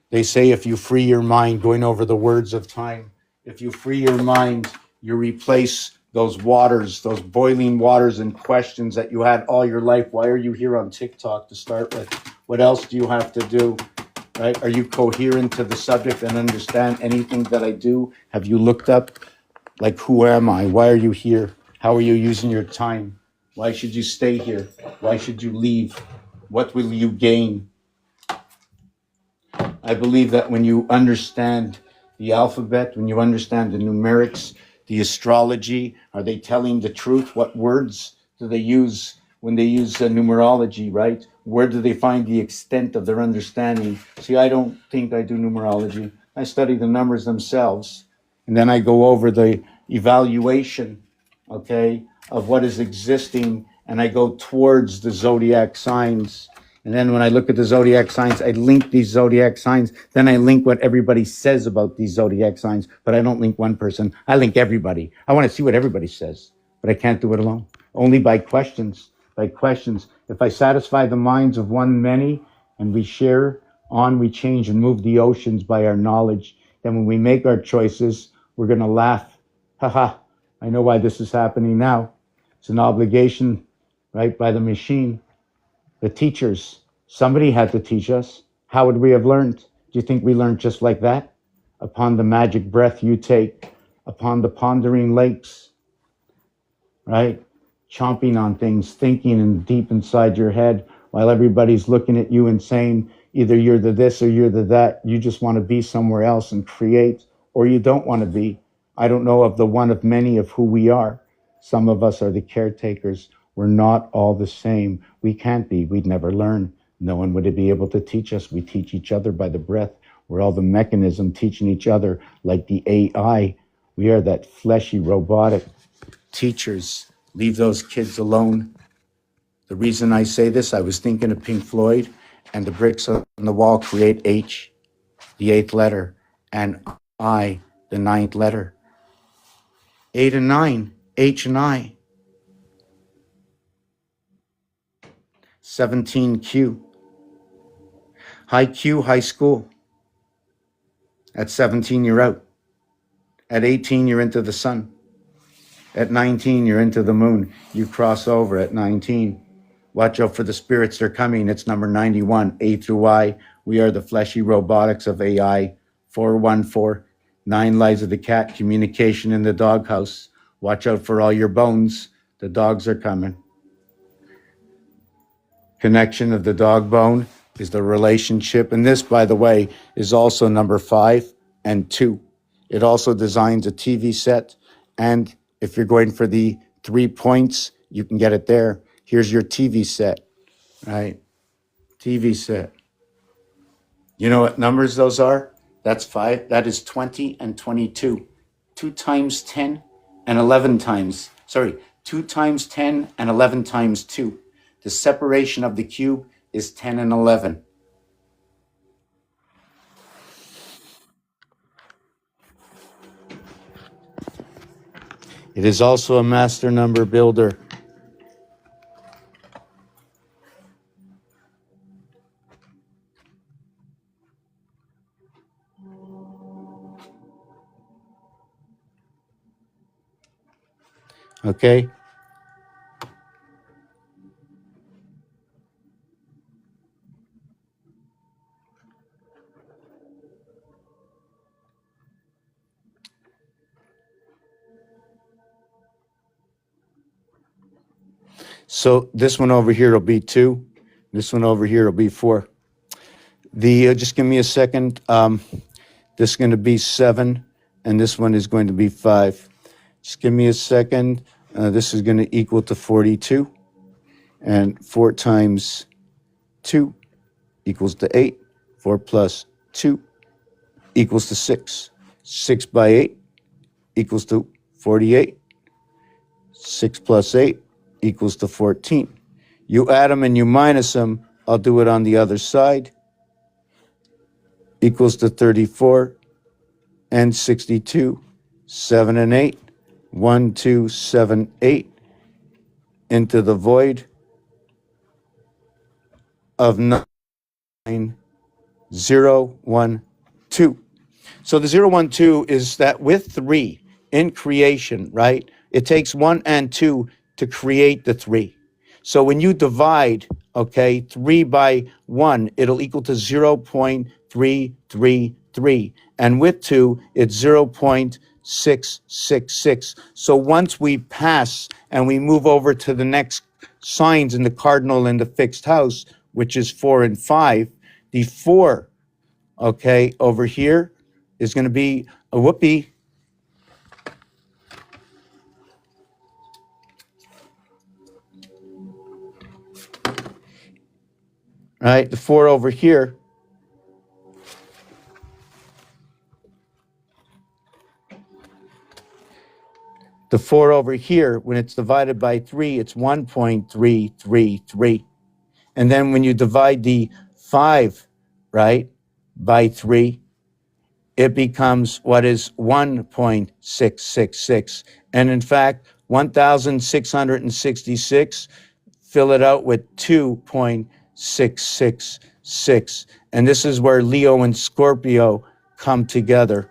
They say if you free your mind, going over the words of time, if you free your mind, you replace those waters, those boiling waters and questions that you had all your life. Why are you here on TikTok to start with? What else do you have to do? Right? Are you coherent to the subject and understand anything that I do? Have you looked up, like, who am I? Why are you here? How are you using your time? Why should you stay here? Why should you leave? What will you gain? I believe that when you understand the alphabet, when you understand the numerics, the astrology, are they telling the truth? What words do they use when they use numerology, right? Where do they find the extent of their understanding? See, I don't think I do numerology. I study the numbers themselves. And then I go over the evaluation, okay, of what is existing, and I go towards the zodiac signs. And then when I look at the zodiac signs, I link these zodiac signs. Then I link what everybody says about these zodiac signs, but I don't link one person. I link everybody. I want to see what everybody says, but I can't do it alone. Only by questions, by questions. If I satisfy the minds of one many and we share on, we change and move the oceans by our knowledge. Then when we make our choices, we're going to laugh. Haha, I know why this is happening now. It's an obligation, right, by the machine. The teachers, somebody had to teach us. How would we have learned? Do you think we learned just like that? Upon the magic breath you take, upon the pondering lakes, right? Chomping on things, thinking and deep inside your head while everybody's looking at you and saying, either you're the this or you're the that. You just want to be somewhere else and create, or you don't want to be. I don't know of the one of many of who we are. Some of us are the caretakers. We're not all the same. We can't be. We'd never learn. No one would be able to teach us. We teach each other by the breath. We're all the mechanism teaching each other, like the AI. We are that fleshy, robotic. Teachers, leave those kids alone. The reason I say this, I was thinking of Pink Floyd, and the bricks on the wall create H, the 8th letter, and I, the 9th letter. 8 and 9, H and I. 17Q. High Q, high school. At 17, you're out. At 18, you're into the sun. At 19, you're into the moon. You cross over at 19. Watch out for the spirits, they're coming. It's number 91, A through I. We are the fleshy robotics of AI. 414, 9 lives of the cat, communication in the doghouse. Watch out for all your bones. The dogs are coming. Connection of the dog bone is the relationship. And this, by the way, is also number 5 and 2. It also designs a TV set. And if you're going for the 3 points, you can get it there. Here's your TV set, right? TV set. You know what numbers those are? That's 5. That is 20 and 22. 2 times 10 and 11 times. 2 times 10 and 11 times 2. The separation of the cube is 10 and 11. It is also a master number builder. Okay? So this one over here will be 2. This one over here will be 4. Just give me a second. This is going to be 7, and this one is going to be 5. Just give me a second. This is going to equal to 42, and 4 times 2 equals to 8. 4 plus 2 equals to 6. 6 by 8 equals to 48. 6 plus 8 equals to 14. You add them and you minus them. I'll do it on the other side. Equals to 34 and 62. 7 and 8. 1, 2, 7, 8. Into the void of 9, 0, 1, 2. So the 0, 1, 2 is that with 3 in creation, right? It takes 1 and 2 to create the 3. So when you divide, okay, 3 by 1, it'll equal to 0.333. And with 2, it's 0.666. So once we pass and we move over to the next signs in the cardinal and the fixed house, which is 4 and 5, the 4, okay, over here is going to be a whoopee. Right, the 4 over here. The 4 over here, when it's divided by 3, it's 1.333. And then when you divide the 5, right, by 3, it becomes what is 1.666. And in fact, 1,666. Fill it out with 2.666. And this is where Leo and Scorpio come together.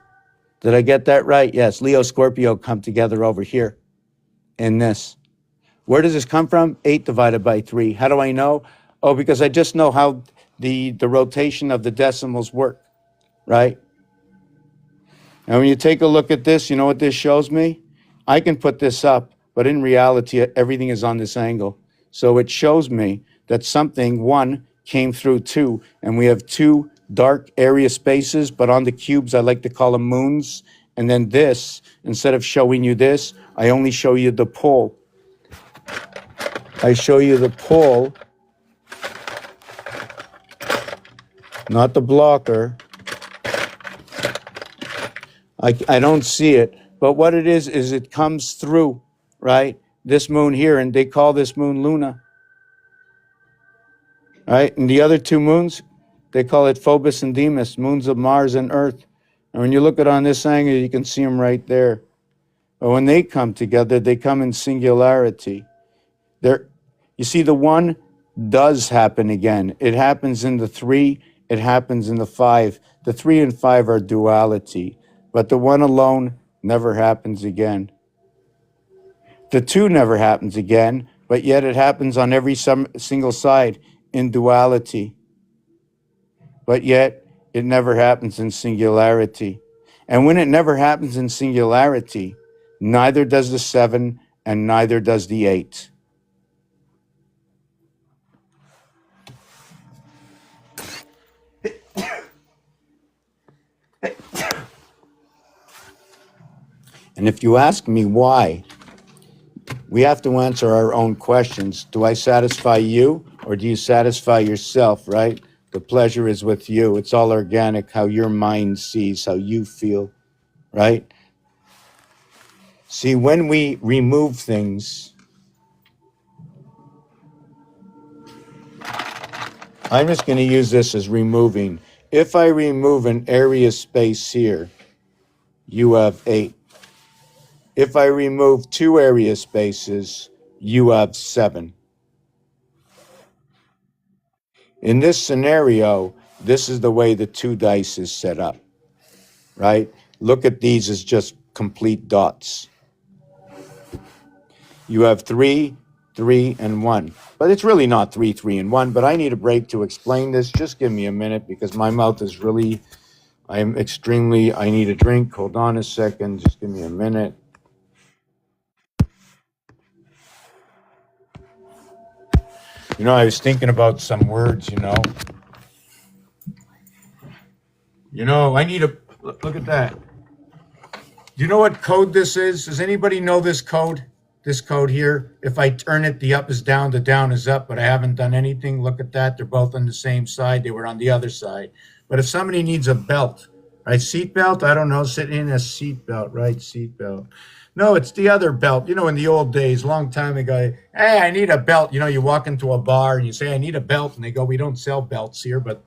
Did I get that right? Yes, Leo, Scorpio come together over here in this. Where does this come from? 8 divided by 3. How do I know? Oh, because I just know how the rotation of the decimals work, right? And when you take a look at this, you know what this shows me? I can put this up, but in reality, everything is on this angle. So it shows me that something, 1, came through 2, and we have 2 dark area spaces, but on the cubes, I like to call them moons. And then this, instead of showing you this, I only show you the pole. I show you the pole, not the blocker. I don't see it, but what it is it comes through, right? This moon here, and they call this moon Luna, right? And the other 2 moons, they call it Phobos and Deimos, moons of Mars and Earth. And when you look at it on this angle, you can see them right there. But when they come together, they come in singularity. You see, the 1 does happen again. It happens in the 3, it happens in the 5. The 3 and 5 are duality, but the 1 alone never happens again. The 2 never happens again, but yet it happens on every single side in duality. But yet it never happens in singularity. And when it never happens in singularity, neither does the 7 and neither does the 8. And if you ask me why, we have to answer our own questions. Do I satisfy you or do you satisfy yourself, right? The pleasure is with you. It's all organic, how your mind sees, how you feel, right? See, when we remove things, I'm just going to use this as removing. If I remove an area space here, you have 8. If I remove 2 area spaces, you have 7. In this scenario, this is the way the 2 dice is set up, right? Look at these as just complete dots. You have 3, 3, and 1. But it's really not 3, 3, and 1, but I need a break to explain this. Just give me a minute because my mouth is really, I need a drink. Hold on a second. Just give me a minute. You know, I was thinking about some words, I need a, look at that. Do you know what code this is? Does anybody know this code? This code here? If I turn it, the up is down, the down is up, but I haven't done anything. Look at that. They're both on the same side. They were on the other side. But if somebody needs a belt, right? Seat belt? I don't know. Sitting in a seat belt, right? Seat belt. No, it's the other belt. In the old days, long time ago, hey, I need a belt. You walk into a bar and you say, I need a belt. And they go, we don't sell belts here. But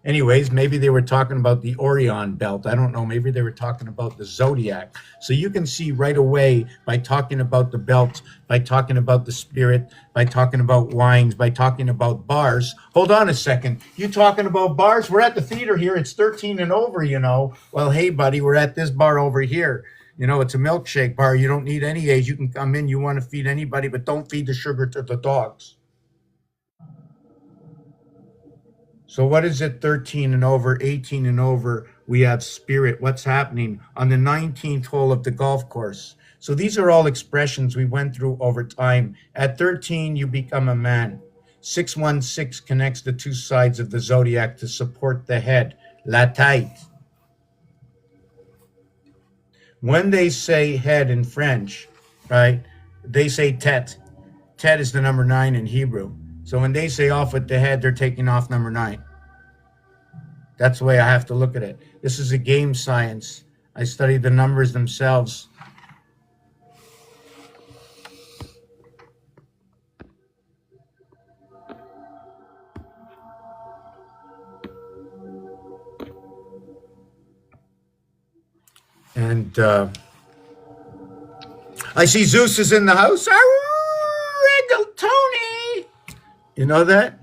anyways, maybe they were talking about the Orion belt. I don't know. Maybe they were talking about the Zodiac. So you can see right away by talking about the belt, by talking about the spirit, by talking about wines, by talking about bars. Hold on a second. You talking about bars? We're at the theater here. It's 13 and over, Well, hey, buddy, we're at this bar over here. It's a milkshake bar. You don't need any age. You can come in. You want to feed anybody, but don't feed the sugar to the dogs. So what is it? 13 and over, 18 and over. We have spirit. What's happening on the 19th hole of the golf course? So these are all expressions we went through over time. At 13, you become a man. 616 connects the 2 sides of the zodiac to support the head. La tête. When they say head in French, right, they say tête. Tête is the number 9 in Hebrew. So when they say off with the head, they're taking off number 9. That's the way I have to look at it. This is a game science. I study the numbers themselves. And I see Zeus is in the house. Wriggle Tony. You know that?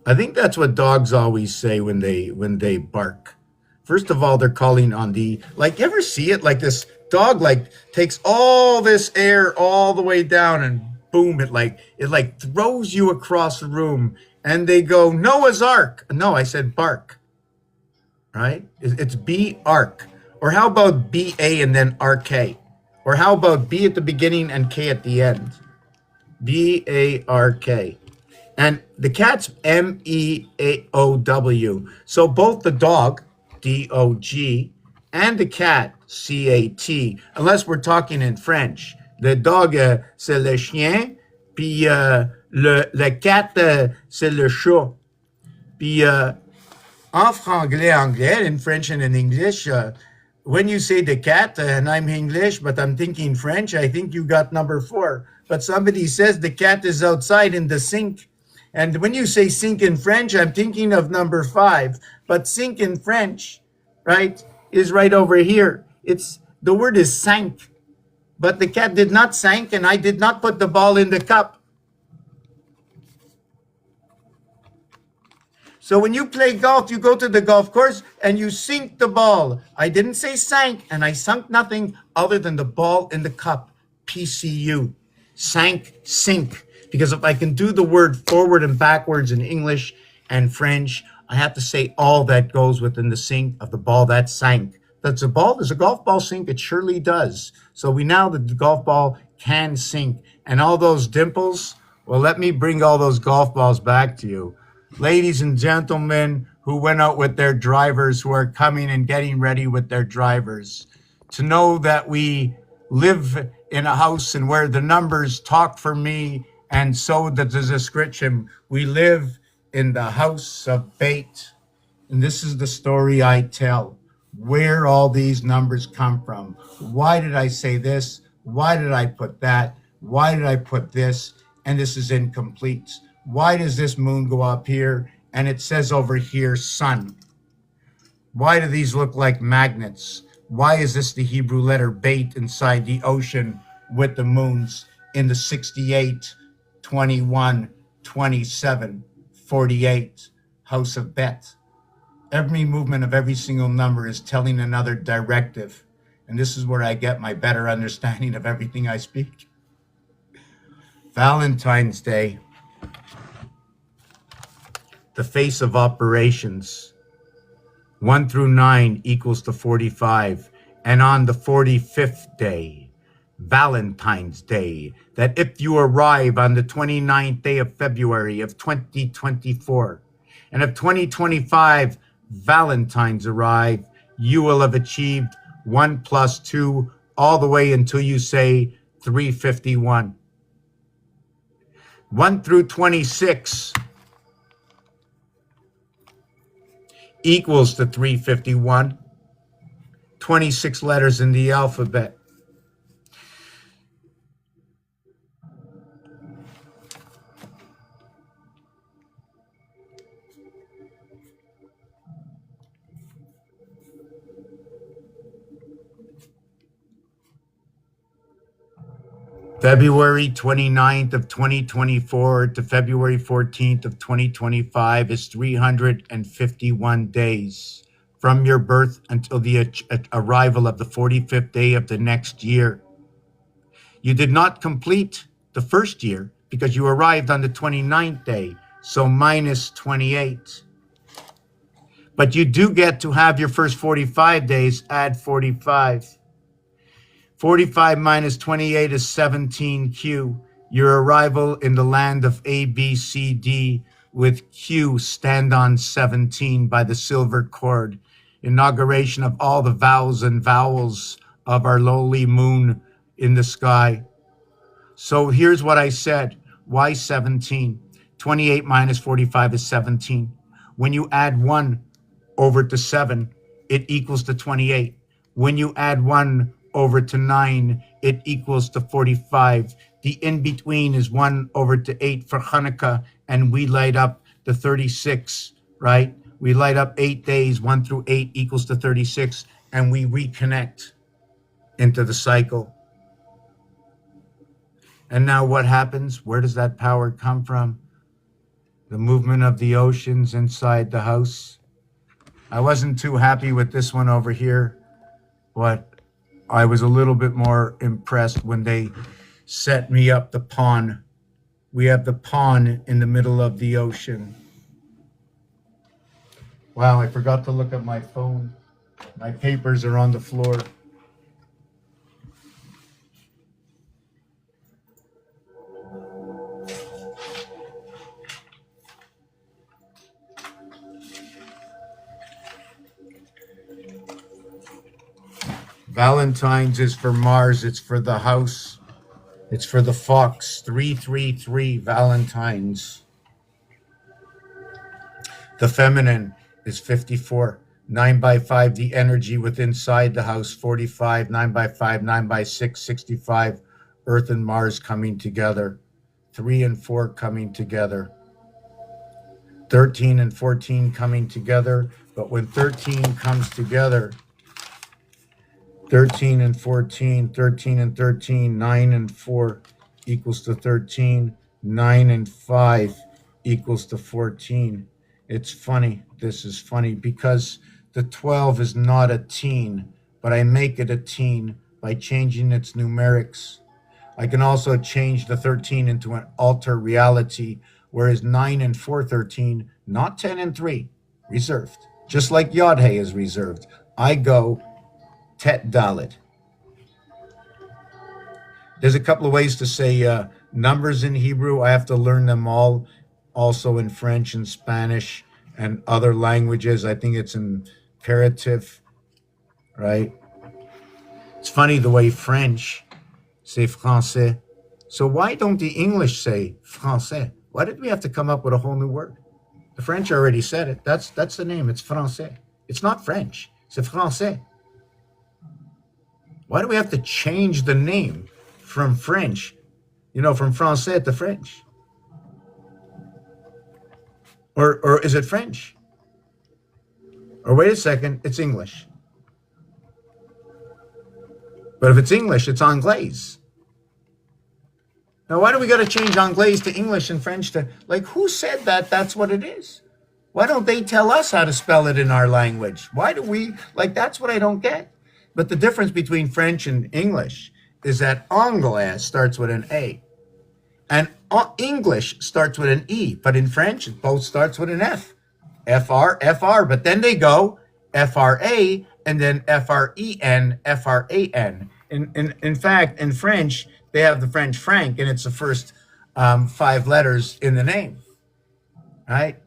I think that's what dogs always say when they bark. First of all, they're calling on the, like, you ever see it? Like this dog like takes all this air all the way down and boom, it throws you across the room and they go, Noah's Ark. No, I said bark. Right? It's B arc. Or how about B-A and then R-K? Or how about B at the beginning and K at the end? B-A-R-K. And the cat's M-E-A-O-W. So both the dog, D-O-G, and the cat, C-A-T, unless we're talking in French. Le dog, c'est le chien, puis le cat, c'est le chat. Puis en franglais, in French and in English, when you say the cat, and I'm English, but I'm thinking French, I think you got number 4. But somebody says the cat is outside in the sink. And when you say sink in French, I'm thinking of number 5. But sink in French, right, is right over here. The word is sank. But the cat did not sank, and I did not put the ball in the cup. So when you play golf, you go to the golf course and you sink the ball. I didn't say sank, and I sunk nothing other than the ball in the cup. PCU. Sank, sink. Because if I can do the word forward and backwards in English and French, I have to say all that goes within the sink of the ball that sank. Does a golf ball sink? It surely does. So we know that the golf ball can sink. And all those dimples, well, let me bring all those golf balls back to you. Ladies and gentlemen who went out with their drivers, who are coming and getting ready with their drivers, to know that we live in a house and where the numbers talk for me, and so that the description, we live in the house of bait. And this is the story I tell, where all these numbers come from. Why did I say this? Why did I put that? Why did I put this? And this is incomplete. Why does this moon go up here and it says over here sun? Why do these look like magnets? Why is this the Hebrew letter bait inside the ocean with the moons in the 68, 21, 27, 48 house of Bet? Every movement of every single number is telling another directive. And this is where I get my better understanding of everything I speak. Valentine's Day. The face of operations. 1 through 9 equals to 45. And on the 45th day, Valentine's Day, that if you arrive on the 29th day of February of 2024, and if 2025 Valentines arrive, you will have achieved 1 plus 2 all the way until you say 351. 1 through 26 equals to 351. 26 letters in the alphabet. February 29th of 2024 to February 14th of 2025 is 351 days from your birth until the arrival of the 45th day of the next year. You did not complete the first year because you arrived on the 29th day, so minus 28. But you do get to have your first 45 days, add 45. 45 minus 28 is 17Q. Your arrival in the land of A, B, C, D with Q stand on 17 by the silver cord. Inauguration of all the vows and vowels of our lowly moon in the sky. So here's what I said. Why 17? 28 minus 45 is 17. When you add 1 over to 7, it equals to 28. When you add 1 over to 9, it equals to 45. The in-between is 1 over to 8 for Hanukkah, and we light up the 36, right? We light up 8 days, 1 through 8 equals to 36, and we reconnect into the cycle. And now what happens? Where does that power come from? The movement of the oceans inside the house. I wasn't too happy with this one over here, but I was a little bit more impressed when they set me up the pond. We have the pond in the middle of the ocean. Wow, I forgot to look at my phone. My papers are on the floor. Valentine's is for Mars. It's for the house. It's for the fox. 333 Valentine's. The feminine is 54. 9 by 5, the energy within inside the house. 45. 9 by 5, 9 by 6, 65. Earth and Mars coming together. 3 and 4 coming together. 13 and 14 coming together. But when 13 comes together, 13 and 14, 13 and 13, 9 and 4 equals to 13, 9 and 5 equals to 14. It's funny. This is funny because the 12 is not a teen, but I make it a teen by changing its numerics. I can also change the 13 into an alter reality, whereas 9 and 4, 13, not 10 and 3, reserved. Just like Yod-Heh is reserved. I go Tet Dalet. There's a couple of ways to say numbers in Hebrew. I have to learn them all, also in French and Spanish and other languages. I think it's imperative, right? It's funny the way French say français. So why don't the English say français? Why did we have to come up with a whole new word? The French already said it. That's the name. It's français. It's not French. C'est français. Why do we have to change the name from French, from Français to French? Or is it French? Or wait a second, it's English. But if it's English, it's Anglaise. Now, why do we got to change Anglaise to English and French to, who said that that's what it is? Why don't they tell us how to spell it in our language? Why do we, that's what I don't get. But the difference between French and English is that anglais starts with an A. And English starts with an E. But in French, it both starts with an F. FR, FR. But then they go FRA and then FREN, FRAN. In fact, in French, they have the French franc, and it's the first 5 letters in the name. Right?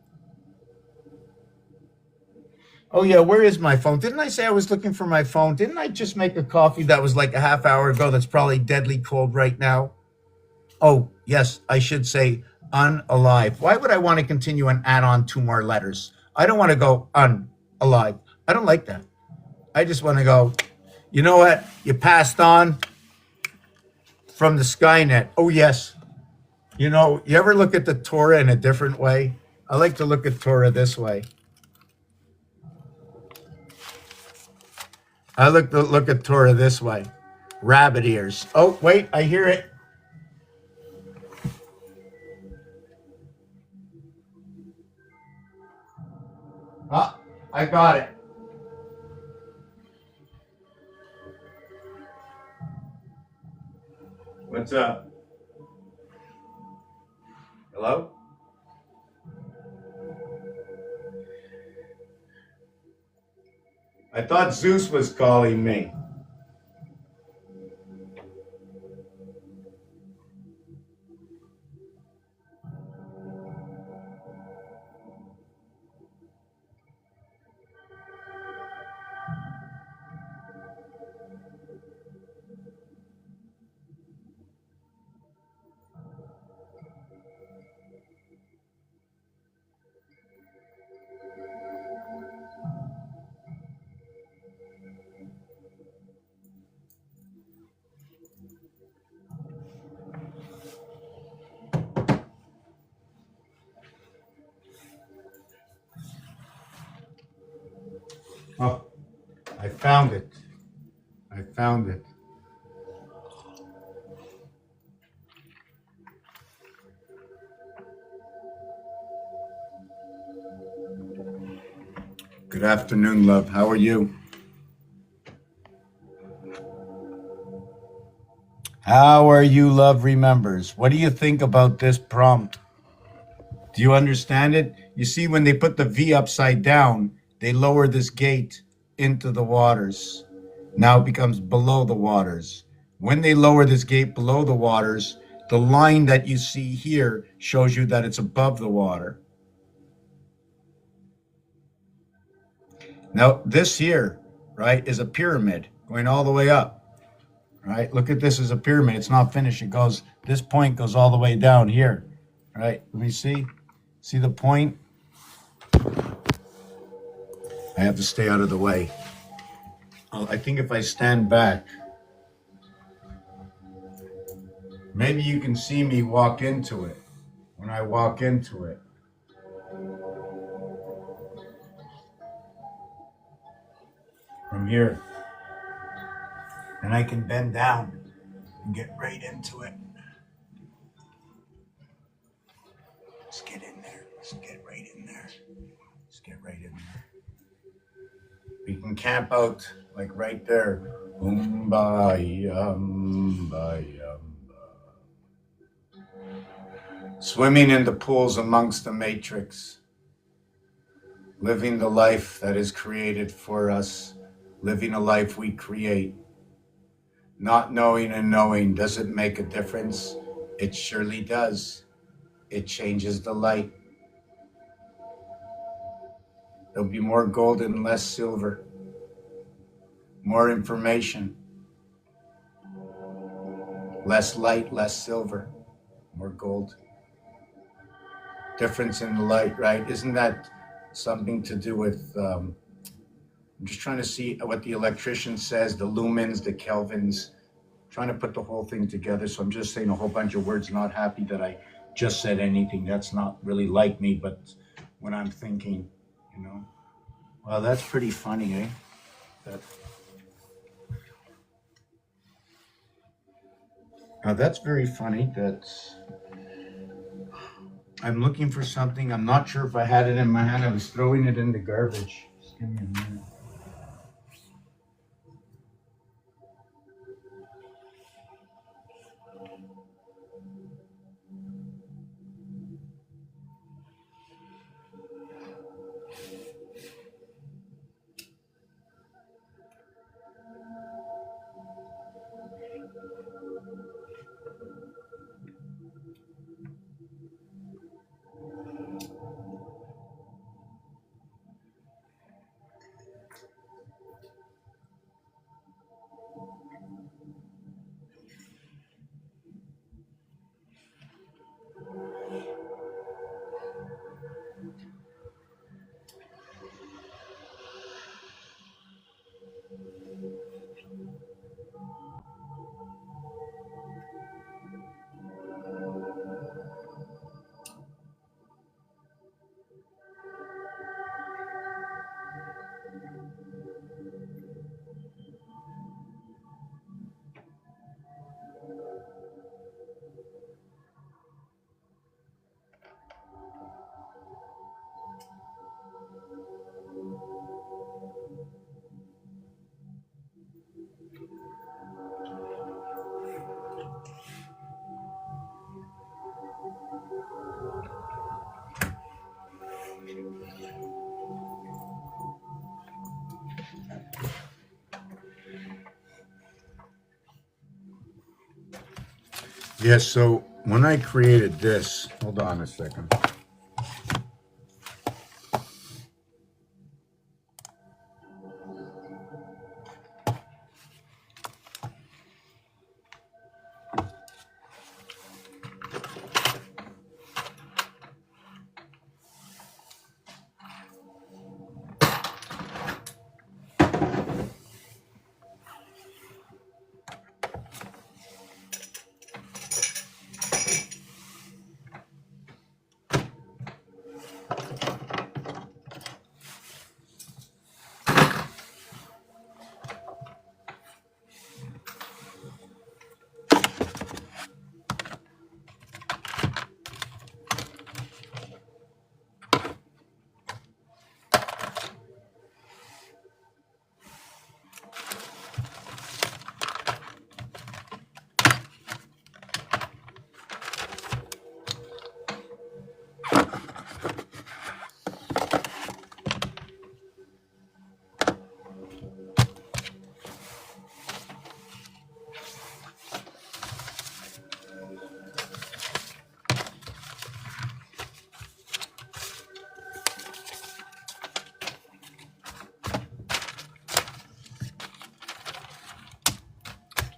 Oh, yeah, where is my phone? Didn't I say I was looking for my phone? Didn't I just make a coffee that was like a half hour ago that's probably deadly cold right now? Oh, yes, I should say unalive. Why would I want to continue and add on 2 more letters? I don't want to go unalive. I don't like that. I just want to go, you know what? You passed on from the Skynet. Oh, yes. You ever look at the Torah in a different way? I like to look at Torah this way. I look at Torah this way. Rabbit ears. Oh, wait, I hear it. Ah, I got it. What's up? Hello? I thought Zeus was calling me. Oh, I found it. I found it. Good afternoon, love. How are you? How are you, love remembers? What do you think about this prompt? Do you understand it? You see, when they put the V upside down, they lower this gate into the waters. Now it becomes below the waters. When they lower this gate below the waters, the line that you see here shows you that it's above the water. Now, this here, right, is a pyramid going all the way up. Right? Look at this as a pyramid. It's not finished. It goes, this point goes all the way down here. Right? Let me see. See the point? I have to stay out of the way. I think if I stand back, maybe you can see me walk into it. When I walk into it. From here. And I can bend down and get right into it. Let's get in there. Let's get right in there. Let's get right in there. We can camp out like right there. Swimming in the pools amongst the matrix. Living the life that is created for us. Living a life we create. Not knowing and knowing, does it make a difference? It surely does. It changes the light. There'll be more gold and less silver. More information. Less light, less silver. More gold. Difference in the light, right? Isn't that something to do with, I'm just trying to see what the electrician says, the lumens, the kelvins, trying to put the whole thing together. So I'm just saying a whole bunch of words, not happy that I just said anything. That's not really like me, but when I'm thinking, you know. Well, that's pretty funny, eh? That's very funny. I'm looking for something. I'm not sure if I had it in my hand. I was throwing it in the garbage. Just give me a minute. Yes, so when I created this, hold on a second.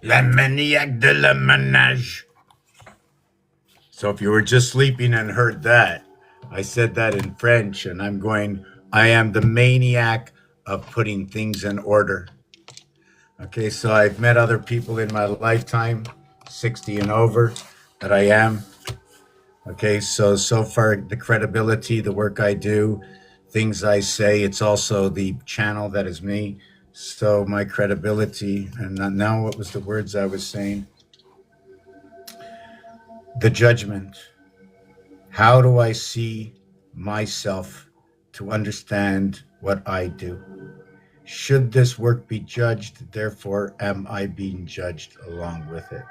La maniaque de la manage. So if you were just sleeping and heard that, I said that in French, and I am the maniac of putting things in order. Okay, so I've met other people in my lifetime, 60 and over, that I am. Okay, so far the credibility, the work I do, things I say, it's also the channel that is me. So my credibility, and now what was the words I was saying? The judgment. How do I see myself to understand what I do? Should this work be judged? Therefore, am I being judged along with it?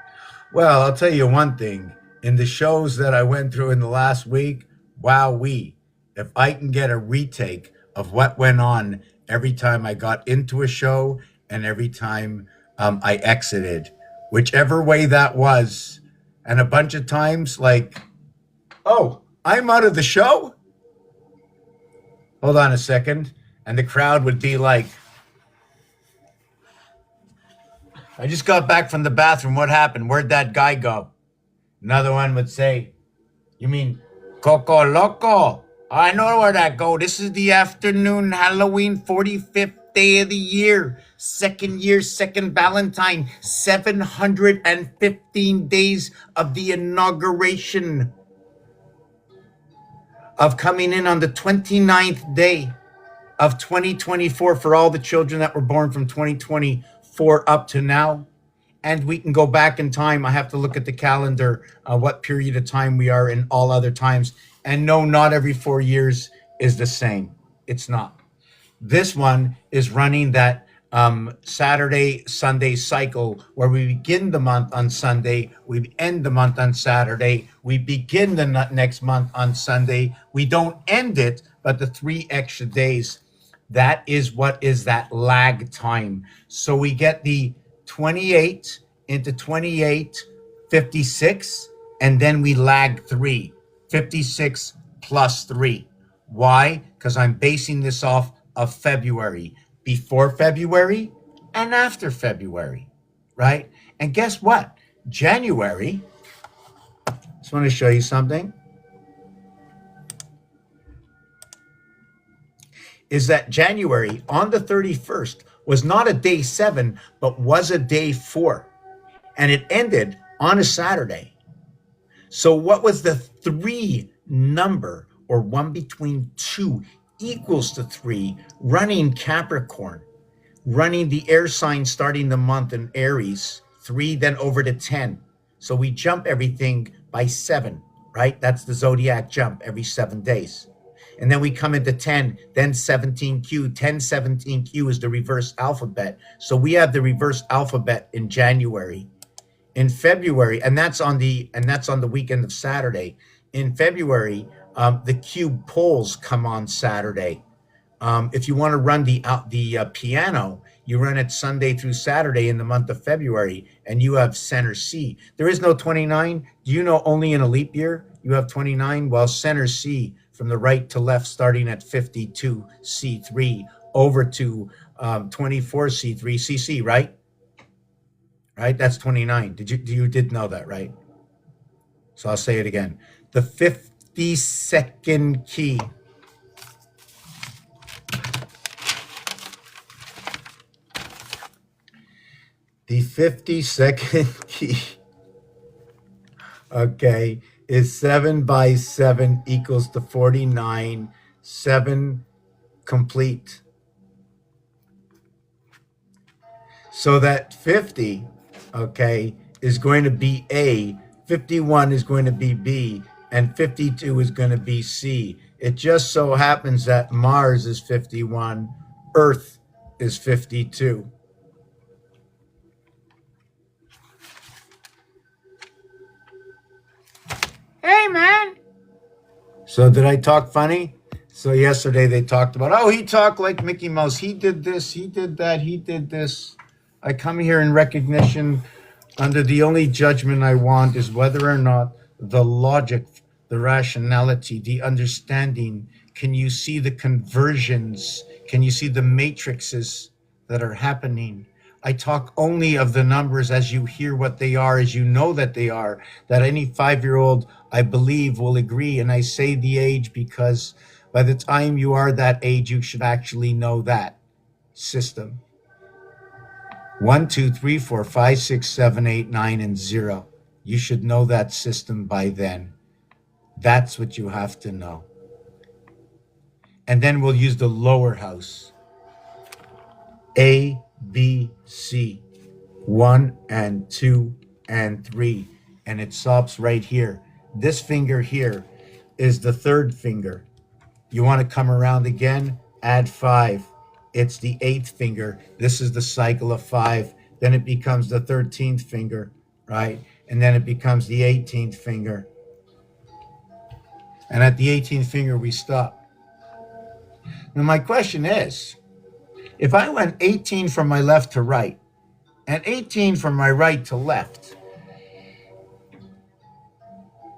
Well, I'll tell you one thing. In the shows that I went through in the last week, wowee. If I can get a retake of what went on every time I got into a show and every time I exited, whichever way that was, and a bunch of times, like, oh, I'm out of the show? Hold on a second. And the crowd would be like, I just got back from the bathroom. What happened? Where'd that guy go? Another one would say, you mean Coco Loco? I know where that go. This is the afternoon Halloween 45th day of the year. Second year, second Valentine. 715 days of the inauguration. Of coming in on the 29th day of 2024 for all the children that were born from 2024 up to now. And we can go back in time. I have to look at the calendar, what period of time we are in all other times. And no, not every 4 years is the same. It's not. This one is running that Saturday, Sunday cycle where we begin the month on Sunday, we end the month on Saturday, we begin the next month on Sunday. We don't end it, but the 3 extra days. That is what is that lag time. So we get the 28 into 28, 56, and then we lag 3, 56 plus 3. Why? Because I'm basing this off of February, before February and after February, right? And guess what? January, just want to show you something, is that January on the 31st was not a day 7, but was a day 4. And it ended on a Saturday. So what was the 3 number, or 1 between 2 equals to 3, running Capricorn, running the air sign starting the month in Aries, 3 then over to 10. So we jump everything by 7, right? That's the zodiac jump every 7 days. And then we come into 10, then 17Q. 1017Q is the reverse alphabet. So we have the reverse alphabet in January. In February, and that's on the weekend of Saturday. In February, the cube poles come on Saturday. If you want to run the piano, you run it Sunday through Saturday in the month of February, and you have center C. There is no 29. Do you know only in a leap year you have 29? Well, center C from the right to left, starting at 52 C3 over to 24 C3 CC, right? Right? That's 29. You did know that, right? So I'll say it again. The 52nd key. The 52nd key, okay, is 7 by 7 equals to 49, 7 complete. So that 50, okay, is going to be A, 51 is going to be B, and 52 is going to be C. It just so happens that Mars is 51, Earth is 52. Hey, man. So did I talk funny? So yesterday they talked about, oh, he talked like Mickey Mouse. He did this, he did that, he did this. I come here in recognition under the only judgment I want is whether or not the logic, the rationality, the understanding, can you see the conversions? Can you see the matrices that are happening? I talk only of the numbers as you hear what they are, as you know that they are, that any 5-year-old, I believe, will agree. And I say the age because by the time you are that age, you should actually know that system. 1, 2, 3, 4, 5, 6, 7, 8, 9, and 0. You should know that system by then. That's what you have to know. And then we'll use the lower house. A, B, C. 1 and 2 and 3. And it stops right here. This finger here is the third finger. You want to come around again? Add 5. It's the 8th finger. This is the cycle of 5. Then it becomes the 13th finger, right? And then it becomes the 18th finger. And at the 18th finger, we stop. Now, my question is, if I went 18 from my left to right and 18 from my right to left,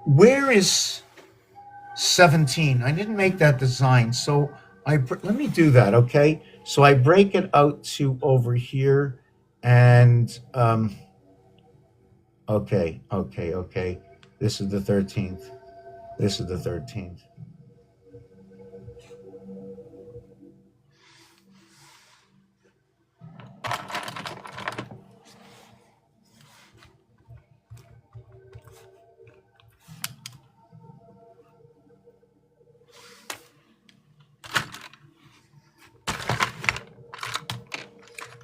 where is 17? I didn't make that design. So let me do that, okay? So I break it out to over here and, okay. This is the 13th. This is the 13th.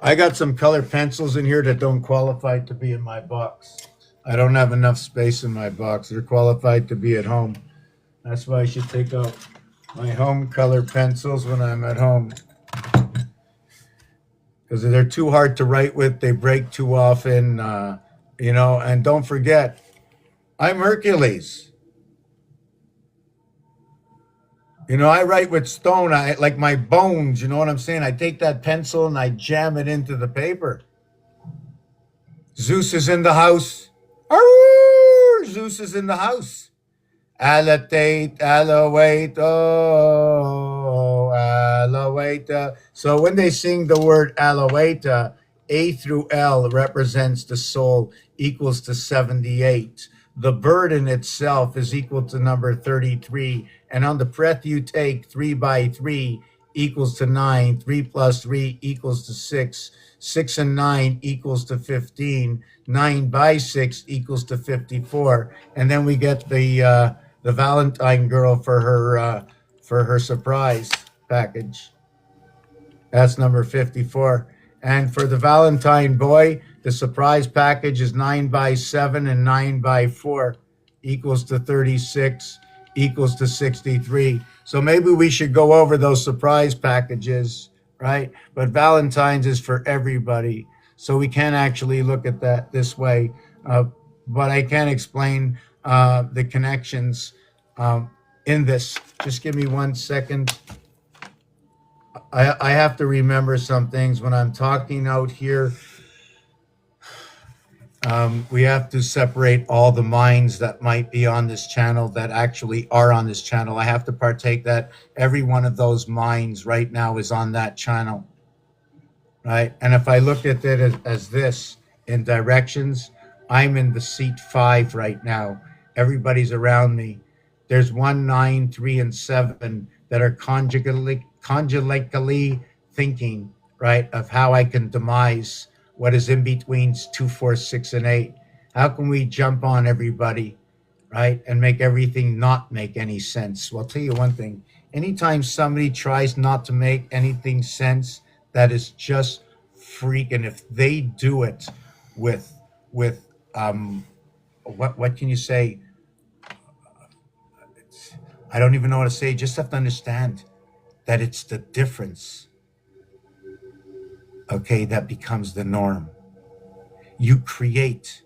I got some color pencils in here that don't qualify to be in my box. I don't have enough space in my box. They're qualified to be at home. That's why I should take out my home color pencils when I'm at home. Because they're too hard to write with. They break too often, and don't forget, I'm Hercules. I write with stone. I like my bones. You know what I'm saying? I take that pencil and I jam it into the paper. Zeus is in the house. Arr! Zeus is in the house. Alatate, alawait, oh, alawaita. So when they sing the word alawaita, A through L represents the soul, equals to 78. The burden itself is equal to number 33. And on the breath you take, 3 by 3 equals to 9. 3 plus 3 equals to 6. 6 and 9 equals to 15. 9 by 6 equals to 54. And then we get the Valentine girl for her surprise package. That's number 54. And for the Valentine boy, the surprise package is 9 by 7 and 9 by 4 equals to 36 equals to 63. So maybe we should go over those surprise packages, right? But Valentine's is for everybody. So we can't actually look at that this way. But I can explain the connections in this. Just give me 1 second. I have to remember some things when I'm talking out here. We have to separate all the minds that might be on this channel that actually are on this channel. I have to partake that every one of those minds right now is on that channel, right? And if I look at it as this in directions, I'm in the seat 5 right now. Everybody's around me. There's 1, 9, 3, and 7 that are conjugately thinking, right, of how I can demise what is in between 2, 4, 6, and 8. How can we jump on everybody, right, and make everything not make any sense? Well, I'll tell you one thing. Anytime somebody tries not to make anything sense, that is just freaking. If they do it with what can you say? I don't even know how to say. You just have to understand that it's the difference, okay, that becomes the norm. You create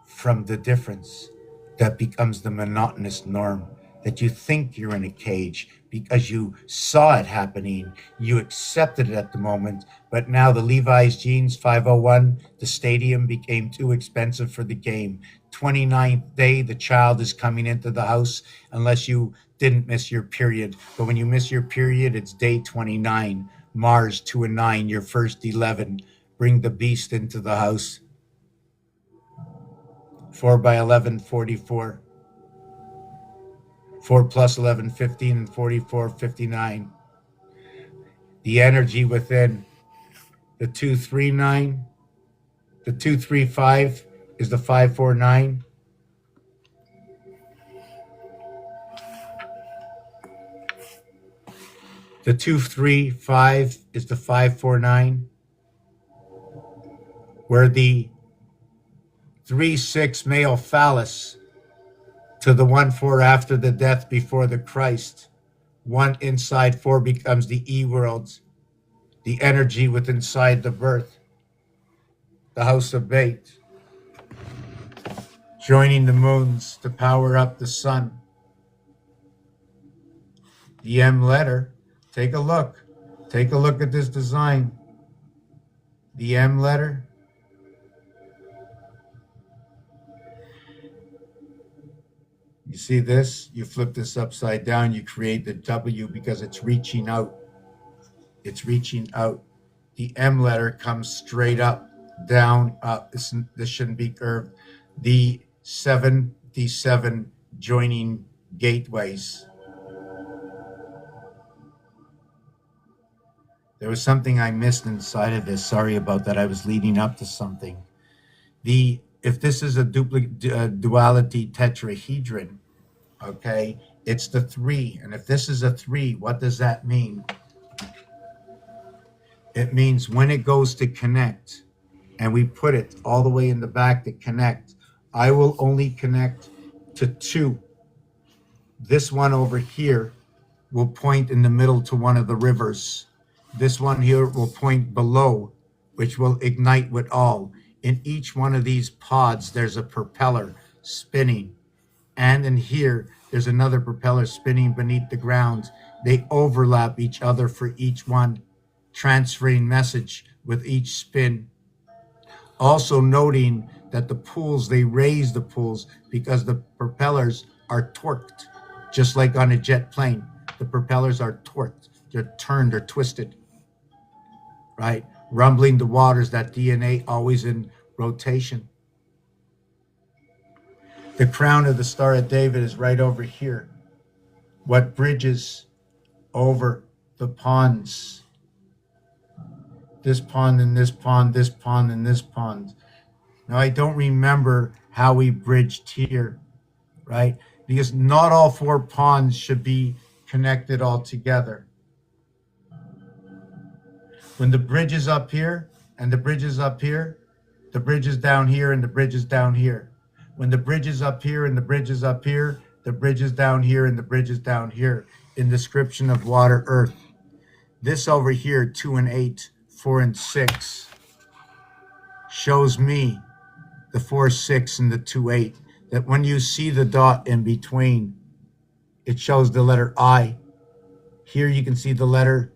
from the difference that becomes the monotonous norm. that you think you're in a cage because you saw it happening. You accepted it at the moment, but now the Levi's jeans 501, the stadium became too expensive for the game. 29th day, the child is coming into the house unless you didn't miss your period. But when you miss your period, it's day 29. Mars 2 and 9, your first 11. Bring the beast into the house. 4 by 11, 44. 4 plus 11, 15, and 44, 59. The energy within the 239, the 235 is the 549. The 235 is the 549. Where the 3-6 male phallus to the 1-4 after the death before the Christ. 1 inside 4 becomes the E worlds, the energy with inside the birth, the house of bait, joining the moons to power up the sun. The M letter, take a look at this design. The M letter. You see this? You flip this upside down, you create the W because it's reaching out. It's reaching out. The M letter comes straight up, down, up. This shouldn't be curved. The 77 joining gateways. There was something I missed inside of this. Sorry about that. I was leading up to something. If this is a duality tetrahedron, okay, it's the 3. And if this is a 3, what does that mean? It means when it goes to connect, and we put it all the way in the back to connect, I will only connect to 2. This one over here will point in the middle to one of the rivers. This one here will point below, which will ignite with all. In each one of these pods, there's a propeller spinning. And in here, there's another propeller spinning beneath the ground. They overlap each other for each one, transferring message with each spin. Also noting that the pools, they raise the pools because the propellers are torqued, just like on a jet plane. The propellers are torqued, they're turned or twisted, right? Rumbling the waters, that DNA always in rotation. The crown of the Star of David is right over here. What bridges over the ponds? This pond and this pond, this pond and this pond. Now, I don't remember how we bridged here, right? Because not all 4 ponds should be connected all together. When the bridge is up here and the bridge is up here, the bridge is down here and the bridge is down here. When the bridge is up here and the bridge is up here, the bridge is down here and the bridge is down here. In description of water, earth. This over here, 2 and 8, 4 and 6, shows me the 4, 6 and the 2, 8. That when you see the dot in between, it shows the letter I. Here you can see the letter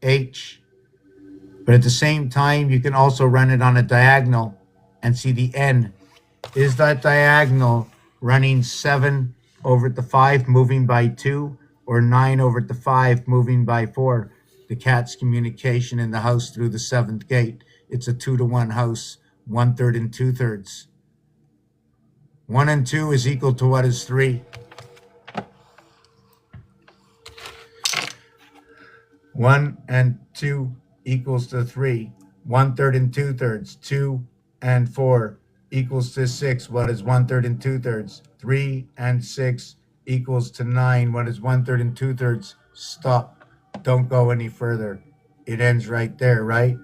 H. But at the same time, you can also run it on a diagonal and see the N. Is that diagonal running 7 over at the 5, moving by 2, or 9 over at the 5, moving by 4? The cat's communication in the house through the 7th gate. It's a 2-to-1 house, 1/3 and 2/3. 1 and 2 is equal to what is 3? 1 and 2 equals to 3. 1/3 and 2/3. 2 and 4 equals to 6. What is 1/3 and 2/3? 3 and 6 equals to 9. What is 1/3 and 2/3? Stop. Don't go any further. It ends right there, right?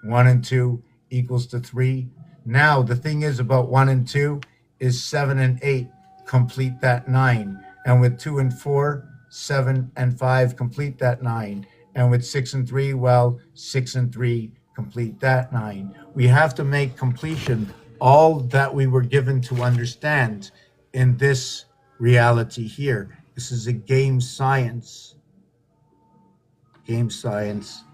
1 and 2 equals to 3. Now, the thing is about 1 and 2 is 7 and 8 complete that 9. And with 2 and 4, 7 and 5 complete that 9. And with 6 and 3, well, 6 and 3 complete that 9. We have to make completion all that we were given to understand in this reality here. This is a game science. Game science.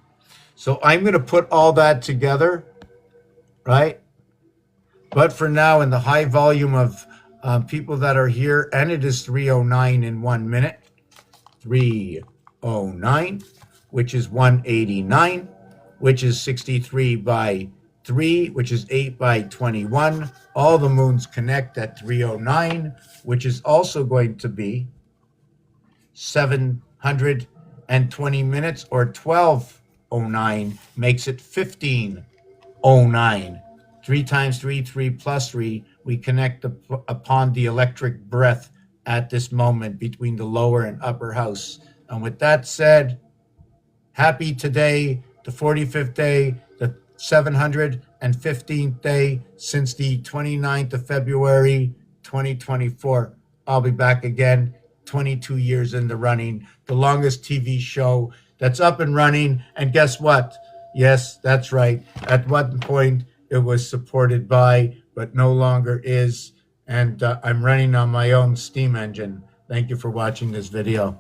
So I'm going to put all that together, right? But for now, in the high volume of people that are here, and it is 3:09 in 1 minute, 3:09, which is 189, which is 63 by 3, which is 8 by 21. All the moons connect at 3:09, which is also going to be 720 minutes, or 12:09 makes it 15:09. 3 times 3, 3 plus 3, we connect upon the electric breath at this moment between the lower and upper house. And with that said, happy today, the 45th day, the 715th day since the 29th of February, 2024. I'll be back again, 22 years in the running, the longest TV show that's up and running. And guess what? Yes, that's right. At one point, it was supported by, but no longer is. And I'm running on my own steam engine. Thank you for watching this video.